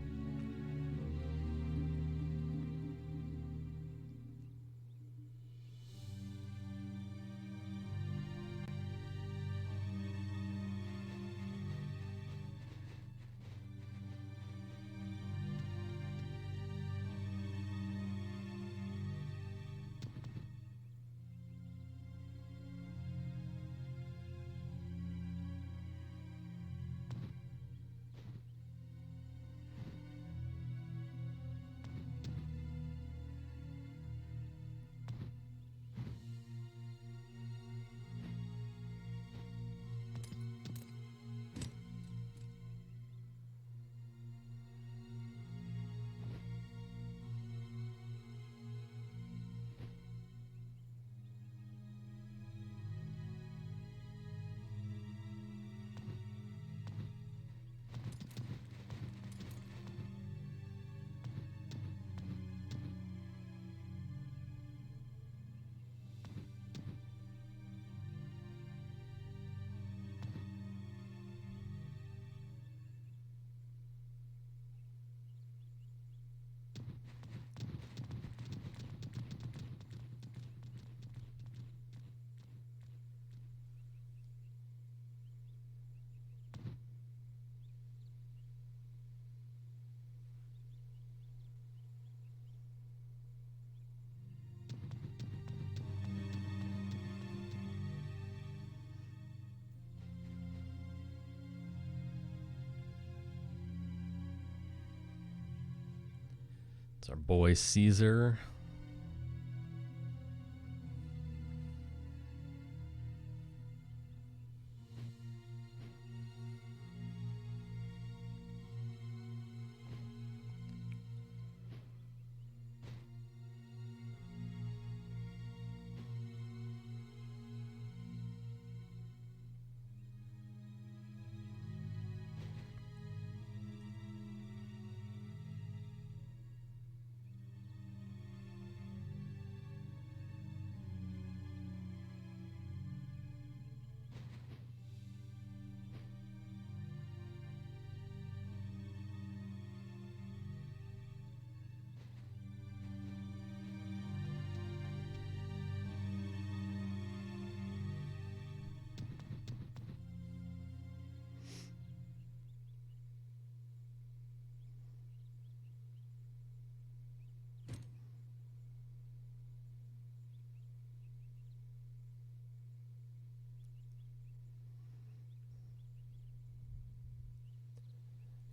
It's our boy Caesar.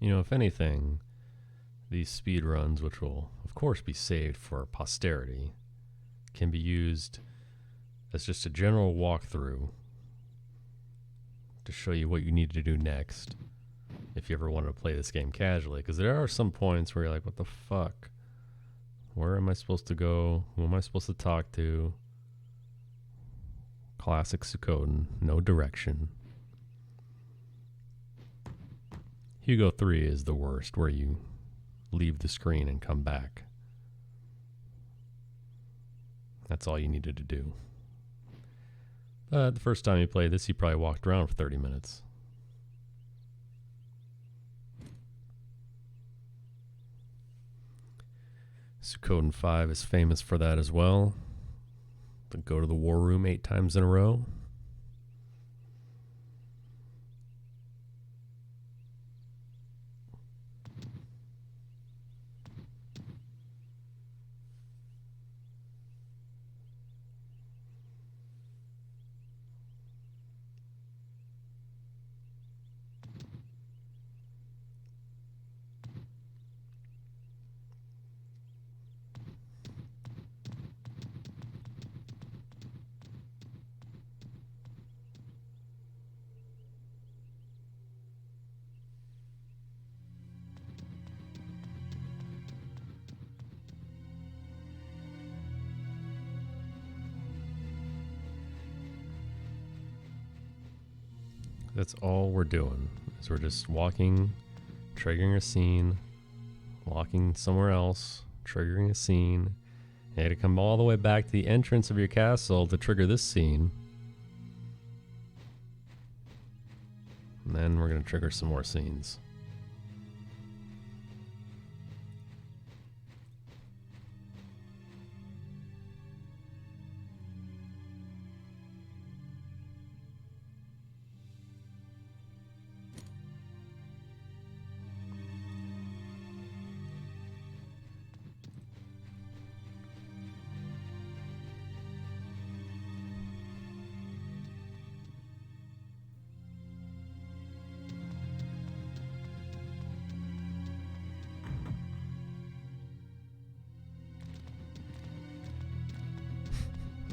You know, if anything, these speedruns, which will of course be saved for posterity, can be used as just a general walkthrough to show you what you need to do next if you ever wanted to play this game casually. Because there are some points where you're like, what the fuck? Where am I supposed to go? Who am I supposed to talk to? Classic Suikoden, no direction. Hugo 3 is the worst, where you leave the screen and come back. That's all you needed to do. But the first time you played this, you probably walked around for 30 minutes. Suikoden 5 is famous for that as well. To go to the war room 8 times in a row. That's all we're doing, is we're just walking, triggering a scene, walking somewhere else, triggering a scene. You had to come all the way back to the entrance of your castle to trigger this scene. And then we're going to trigger some more scenes.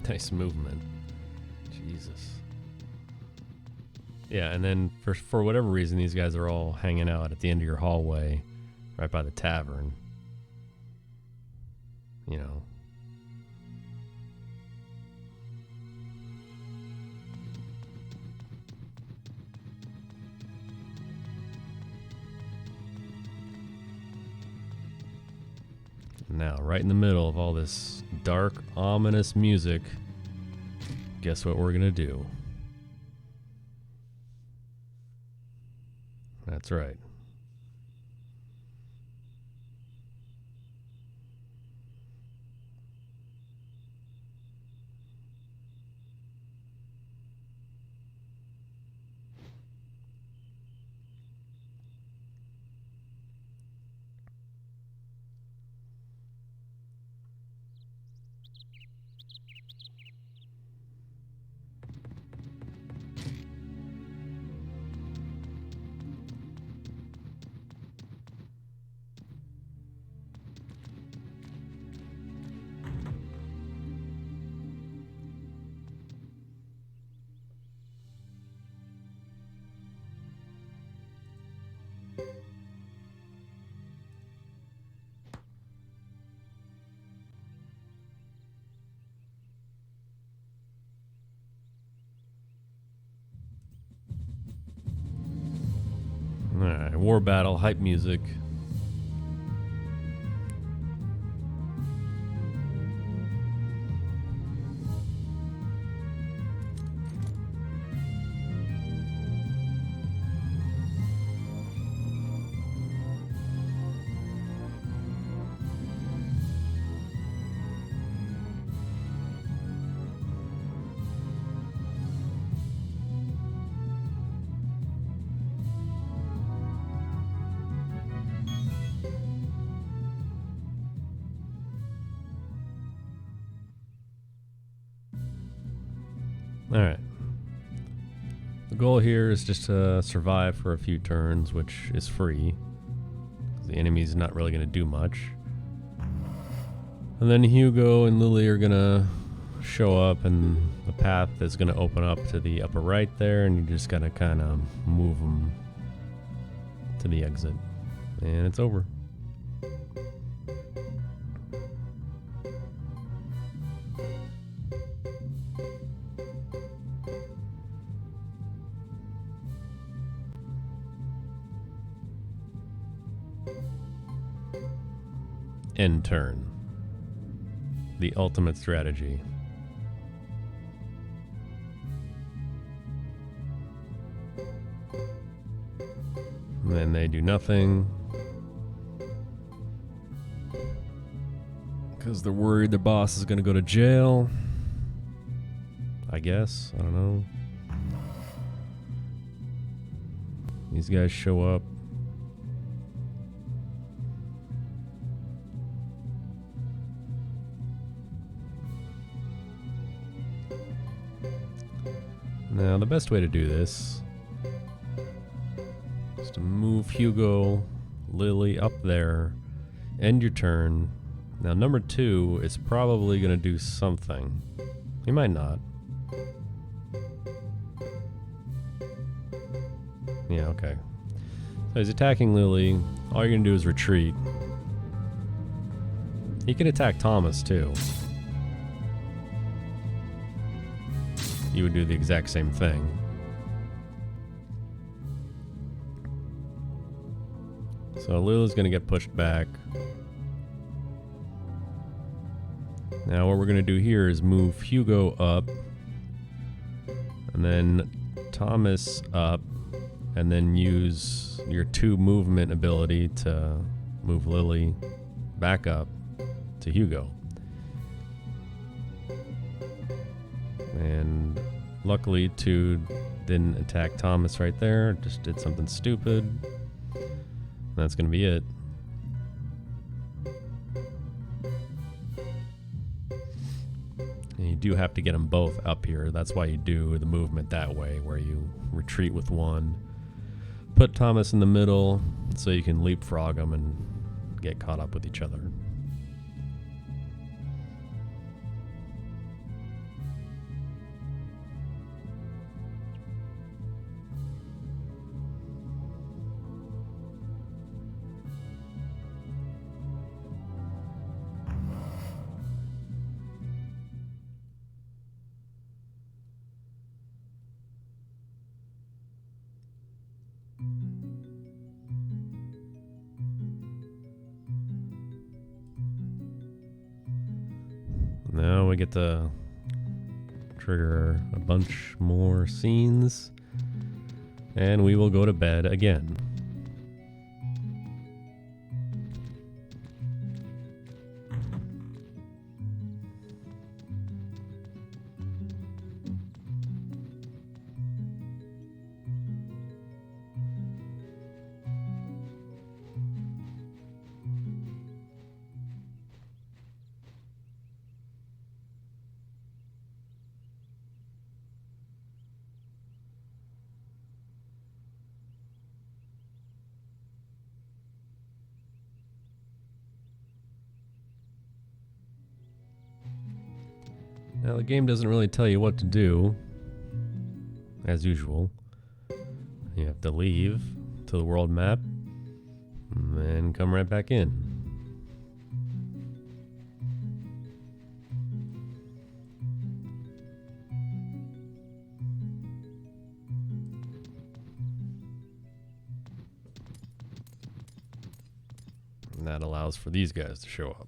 Nice movement. Jesus. Yeah, and then for whatever reason, these guys are all hanging out at the end of your hallway, right by the tavern. You know. Now, right in the middle of all this dark, ominous music, guess what we're gonna do? That's right. Alright, war battle, hype music. Alright. The goal here is just to survive for a few turns, which is free. The enemy's not really going to do much. And then Hugo and Lily are going to show up, and the path is going to open up to the upper right there, and you just got to kind of move them to the exit. And it's over. End turn. The ultimate strategy. And then they do nothing. Because they're worried their boss is going to go to jail. I guess. I don't know. These guys show up. Now, the best way to do this is to move Hugo, Lily up there, end your turn. Now, number 2 is probably going to do something. He might not. Yeah, okay. So he's attacking Lily. All you're going to do is retreat. He can attack Thomas, too. You would do the exact same thing. So Lily's going to get pushed back. Now what we're going to do here is move Hugo up, and then Thomas up, and then use your 2 movement ability to move Lily back up to Hugo. And luckily 2 didn't attack Thomas right there, just did something stupid. And that's going to be it. And you do have to get them both up here. That's why you do the movement that way, where you retreat with one, put Thomas in the middle so you can leapfrog them and get caught up with each other. Now we get to trigger a bunch more scenes, and we will go to bed again. Now the game doesn't really tell you what to do, as usual. You have to leave to the world map, and then come right back in. And that allows for these guys to show up.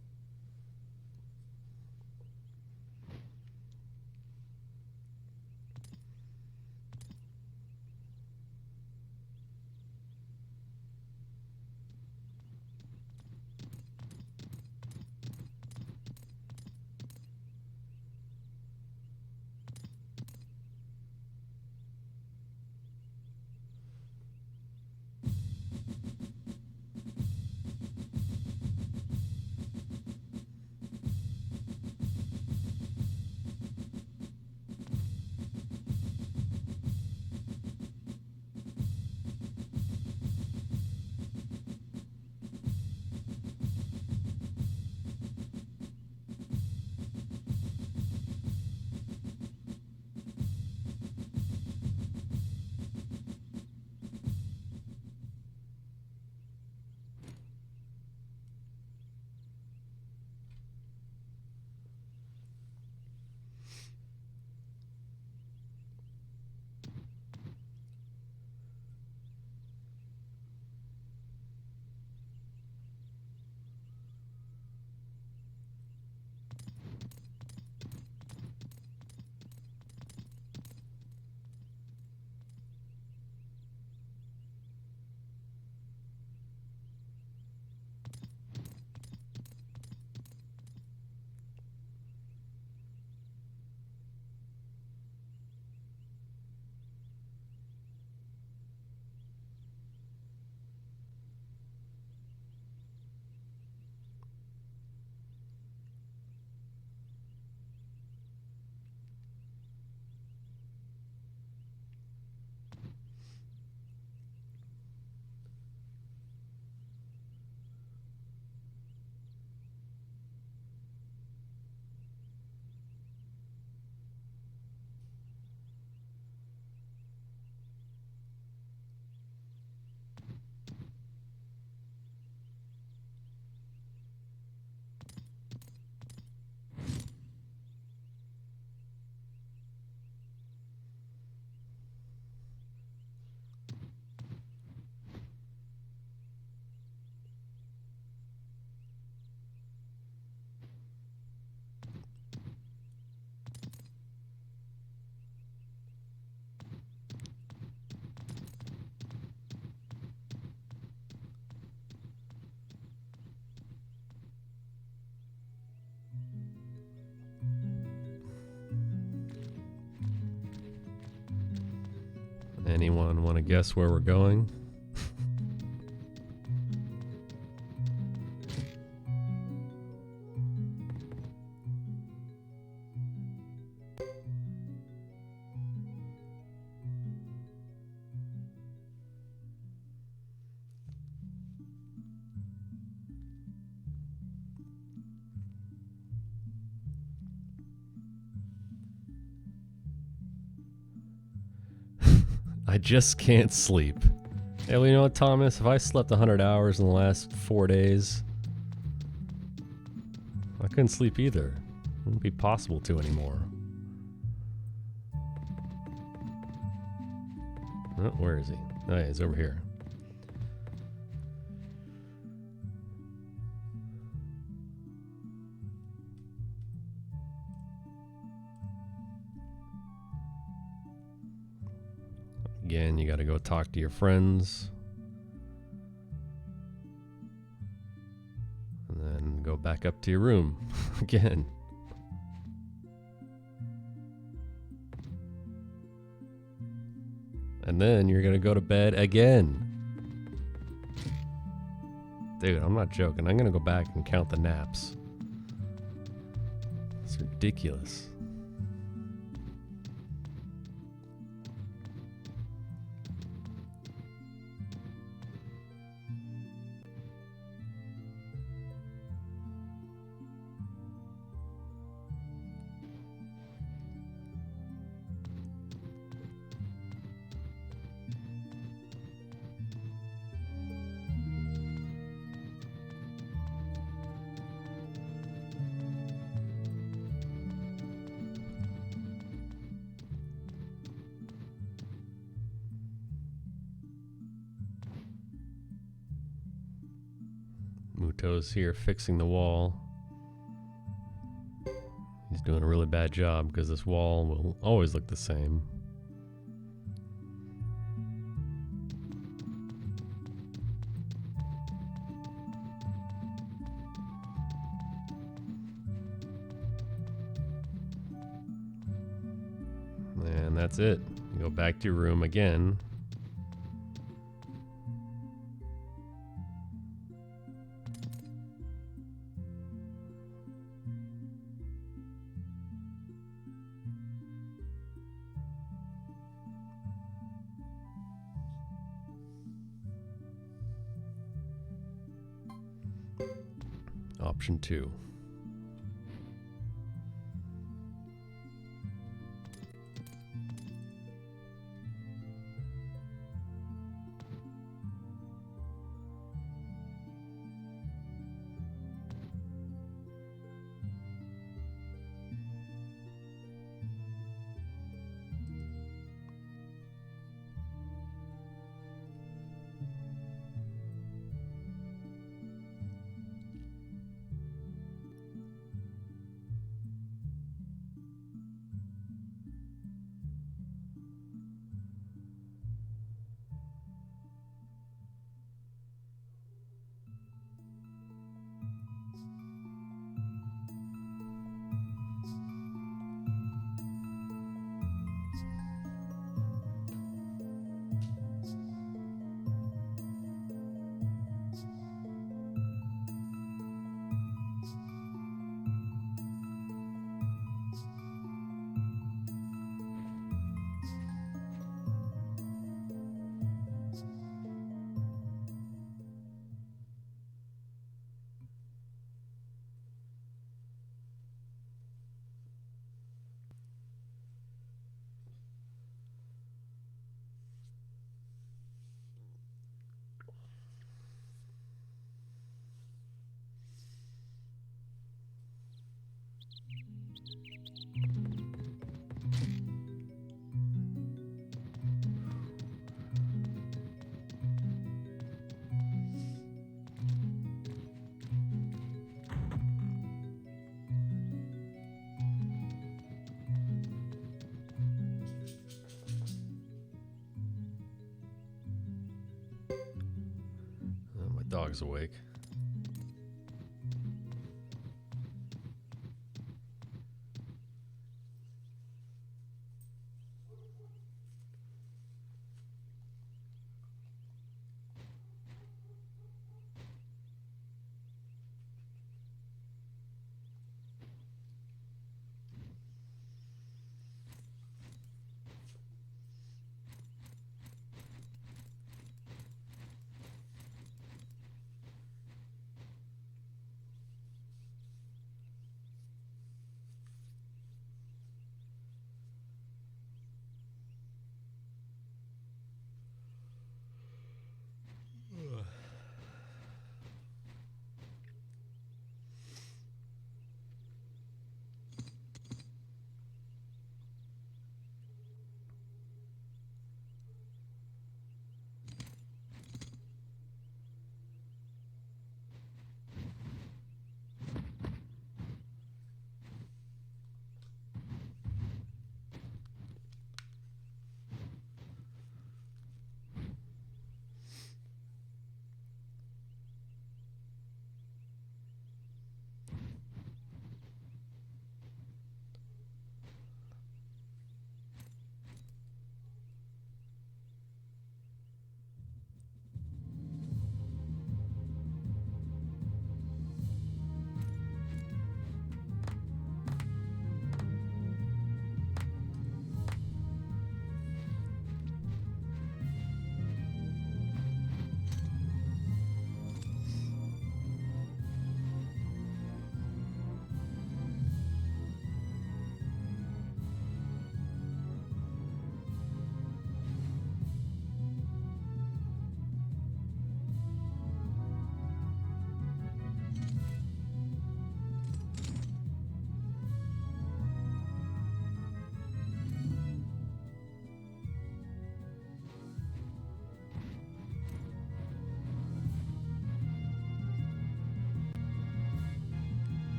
Anyone want to guess where we're going? I just can't sleep. Hey, well, you know what, Thomas? If I slept 100 hours in the last 4 days, I couldn't sleep either. It wouldn't be possible to anymore. Oh, where is he? Oh, yeah, he's over here. Again, you gotta go talk to your friends. And then go back up to your room again. And then you're gonna go to bed again. Dude, I'm not joking. I'm gonna go back and count the naps. It's ridiculous. Muto's here fixing the wall. He's doing a really bad job because this wall will always look the same. And that's it. You go back to your room again. Option 2. Dog's awake.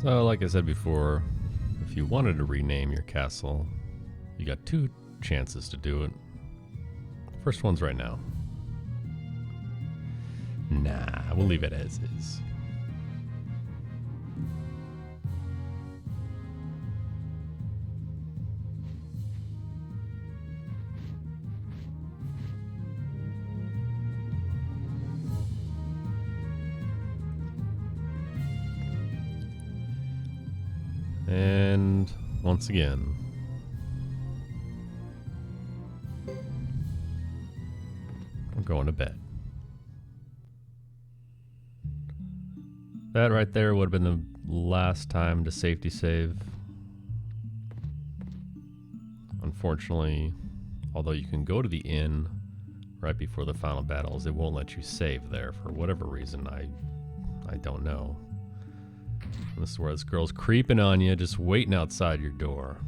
So, like I said before, if you wanted to rename your castle, you got 2 chances to do it. First one's right now. Nah, we'll leave it as is. And once again, we're going to bed. That right there would have been the last time to safety save. Unfortunately, although you can go to the inn right before the final battles, it won't let you save there for whatever reason. I don't know. This is where this girl's creeping on you, just waiting outside your door.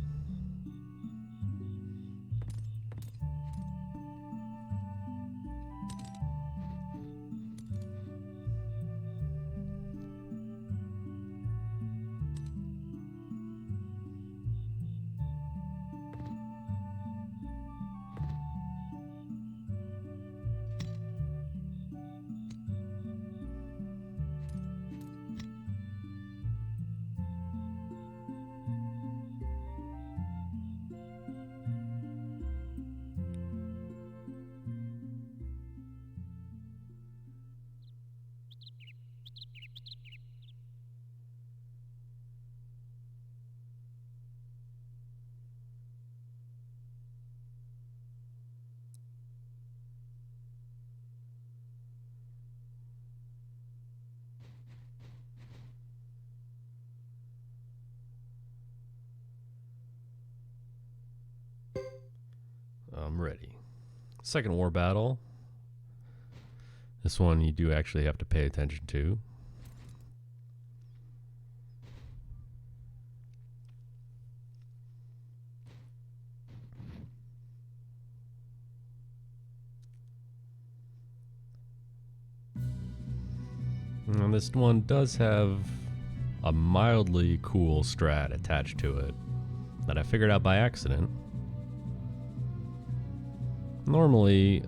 I'm ready. Second war battle. This one you do actually have to pay attention to. And this one does have a mildly cool strat attached to it that I figured out by accident. Normally,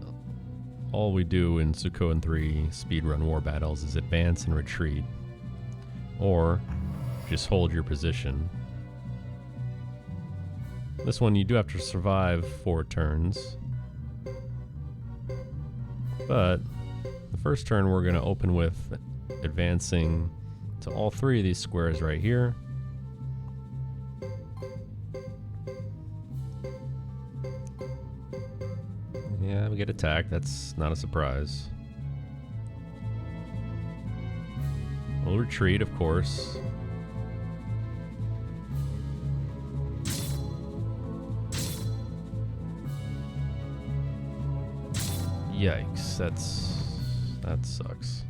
all we do in Suikoden 3 speedrun war battles is advance and retreat, or just hold your position. This one you do have to survive 4 turns, but the first turn we're going to open with advancing to all 3 of these squares right here. Yeah, we get attacked. That's not a surprise. We'll retreat, of course. Yikes, that sucks.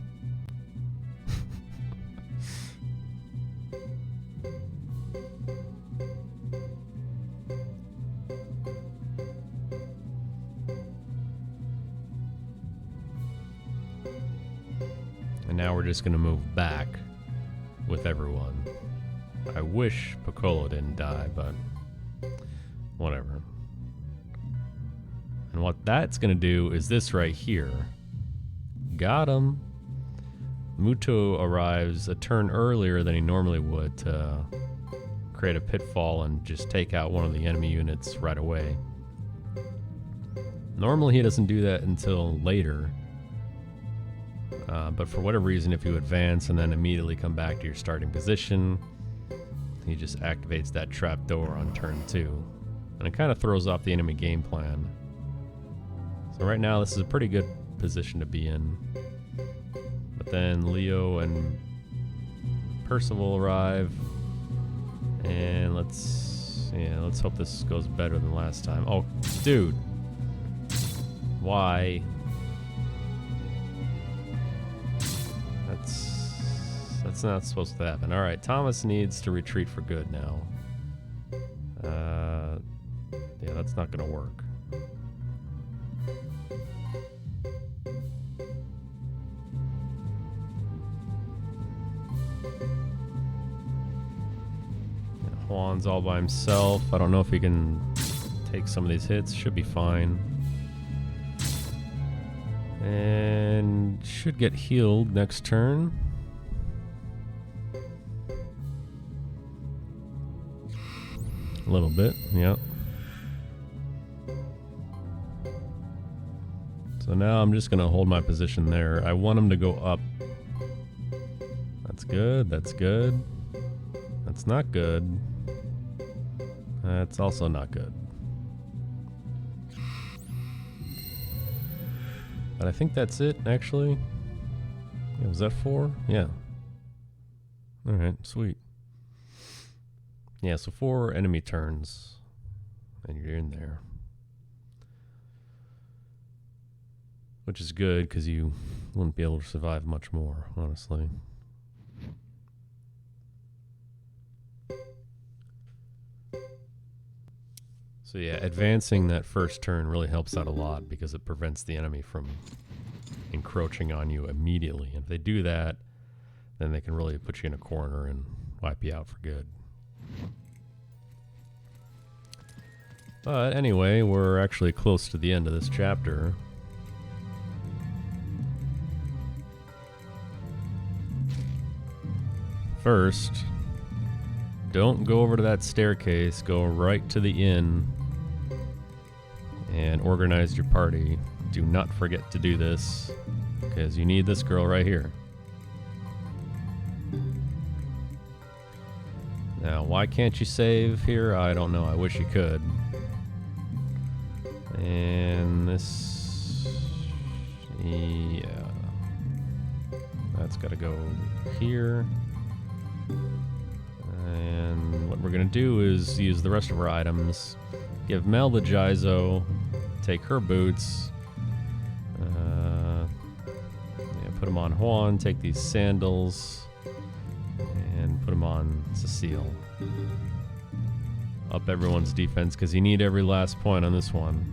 And now we're just going to move back with everyone. I wish Piccolo didn't die, but whatever. And what that's going to do is this right here. Got him. Muto arrives a turn earlier than he normally would to create a pitfall and just take out one of the enemy units right away. Normally he doesn't do that until later. But for whatever reason, if you advance and then immediately come back to your starting position, he just activates that trapdoor on turn 2. And it kind of throws off the enemy game plan. So right now this is a pretty good position to be in. But then Leo and Percival arrive. And let's hope this goes better than last time. Oh, dude. Why? That's not supposed to happen. Alright, Thomas needs to retreat for good now. Yeah, that's not gonna work. Juan's all by himself. I don't know if he can take some of these hits. Should be fine. And should get healed next turn. A little bit, yep. So now I'm just gonna hold my position there. I want him to go up. That's good, that's good. That's not good. That's also not good. But I think that's it, actually. Yeah, was that 4? Yeah. Alright, sweet. Yeah, so 4 enemy turns, and you're in there. Which is good, because you wouldn't be able to survive much more, honestly. So yeah, advancing that first turn really helps out a lot, because it prevents the enemy from encroaching on you immediately. And if they do that, then they can really put you in a corner and wipe you out for good. But anyway, we're actually close to the end of this chapter. First, don't go over to that staircase, go right to the inn and organize your party. Do not forget to do this, because you need this girl right here. Now, why can't you save here? I don't know. I wish you could. And this... yeah. That's got to go here. And what we're going to do is use the rest of our items. Give Mel the Jizo. Take her boots. Yeah, put them on Juan. Take these sandals. And put them on Cecile. Up everyone's defense, because you need every last point on this one.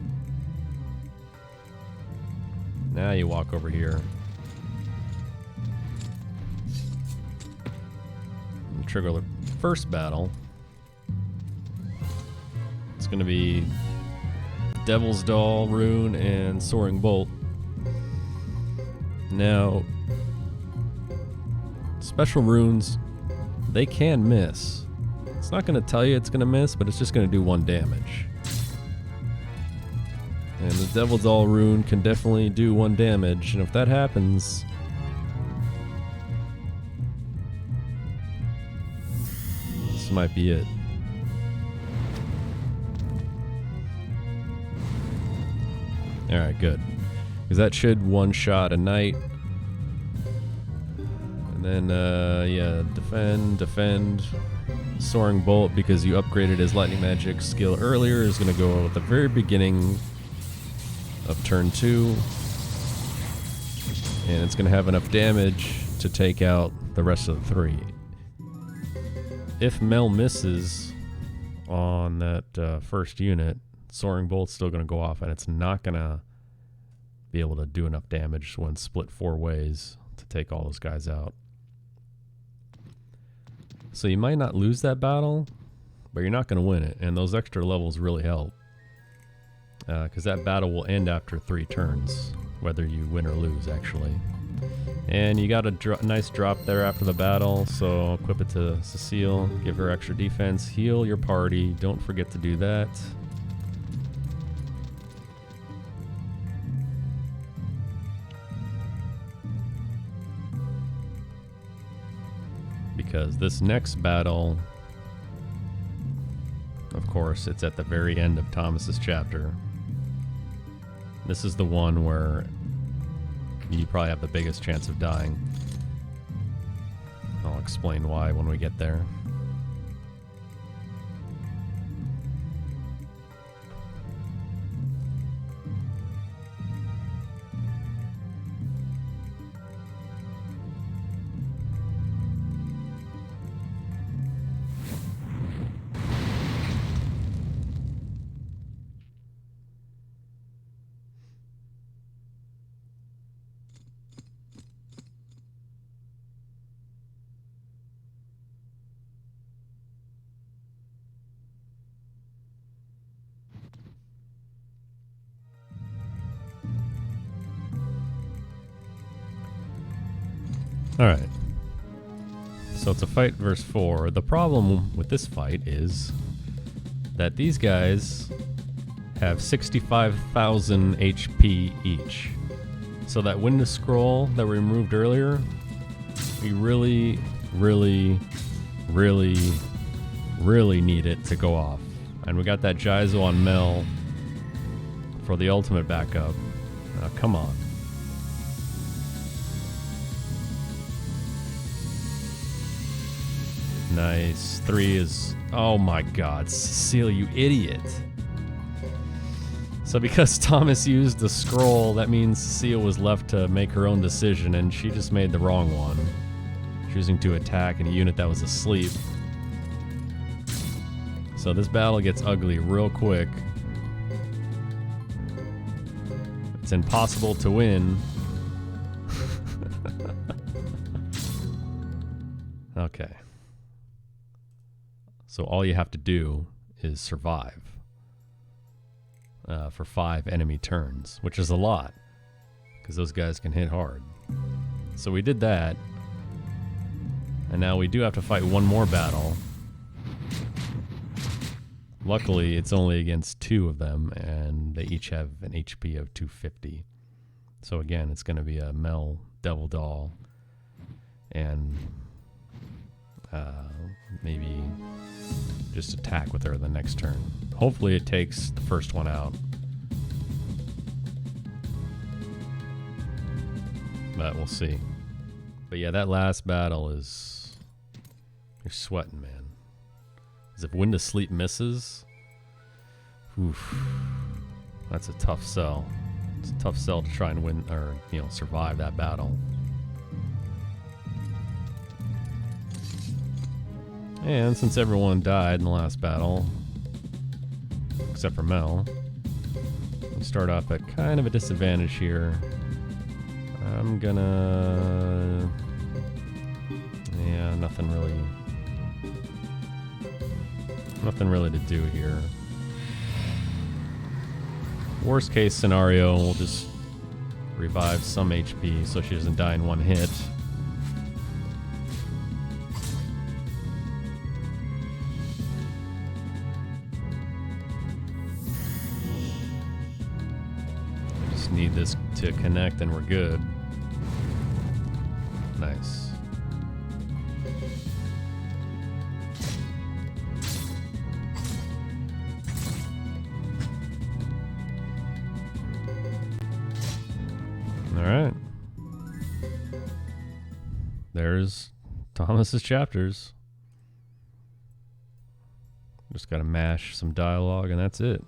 Now you walk over here. And trigger the first battle. It's going to be Devil's Doll, Rune, and Soaring Bolt. Now, special runes, they can miss. It's not going to tell you it's going to miss, but it's just going to do 1 damage. And the Devil's Doll rune can definitely do 1 damage, and if that happens, this might be it. Alright, good. Because that should one-shot a knight. And then, yeah, defend. Soaring Bolt, because you upgraded his lightning magic skill earlier, is going to go at the very beginning of turn 2. And it's going to have enough damage to take out the rest of the 3. If Mel misses on that first unit, Soaring Bolt's still going to go off, and it's not going to be able to do enough damage when split 4 ways to take all those guys out. So you might not lose that battle, but you're not going to win it, and those extra levels really help. Because that battle will end after 3 turns, whether you win or lose, actually. And you got a nice drop there after the battle, so equip it to Cecile, give her extra defense, heal your party, don't forget to do that. Because this next battle, of course, it's at the very end of Thomas's chapter. This is the one where you probably have the biggest chance of dying. I'll explain why when we get there. Alright. So it's a fight versus 4. The problem with this fight is that these guys have 65,000 HP each. So that window scroll that we removed earlier, we really, really, really, really need it to go off. And we got that Jizo on Mel for the ultimate backup. Come on. Nice. 3 is... Oh my god, Cecile, you idiot. So because Thomas used the scroll, that means Cecile was left to make her own decision, and she just made the wrong one, choosing to attack a unit that was asleep. So this battle gets ugly real quick. It's impossible to win. Okay. So all you have to do is survive for 5 enemy turns, which is a lot, because those guys can hit hard. So we did that, and now we do have to fight one more battle. Luckily, it's only against 2 of them, and they each have an HP of 250. So again, it's going to be a Mel Devil Doll, and maybe just attack with her the next turn. Hopefully it takes the first one out. But we'll see. But yeah, that last battle is... You're sweating, man. Because if Wind of Sleep misses... Oof. That's a tough sell. It's a tough sell to try and win, or, you know, survive that battle. And since everyone died in the last battle, except for Mel, we start off at kind of a disadvantage here. I'm gonna... Yeah, nothing really to do here. Worst case scenario, we'll just revive some HP so she doesn't die in one hit. Need this to connect and we're good. Nice. Alright. There's Thomas's chapters. Just gotta mash some dialogue and that's it.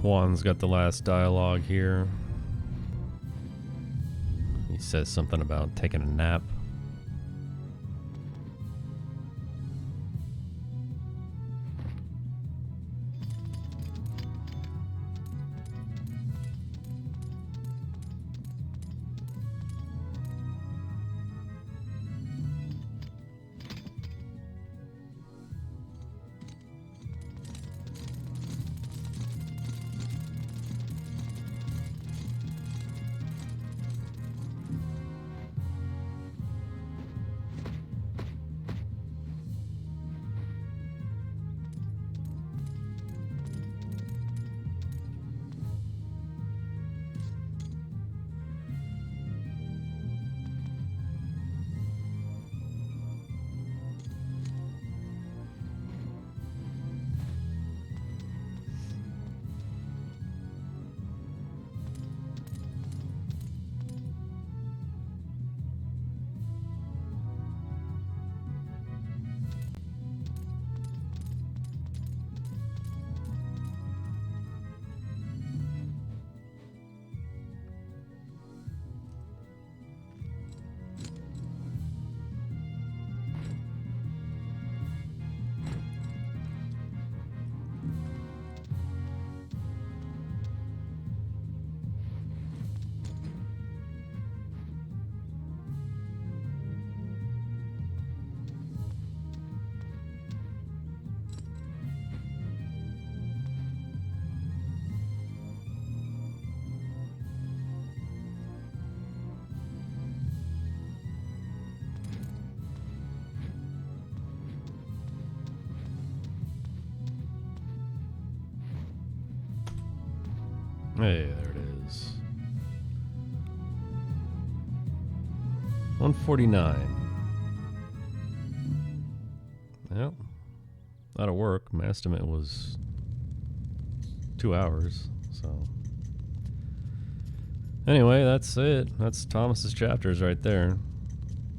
Juan's got the last dialogue here. He says something about taking a nap. Hey, there it is. 149. Well, that'll work. My estimate was 2 hours, so. Anyway, that's it. That's Thomas's chapters right there.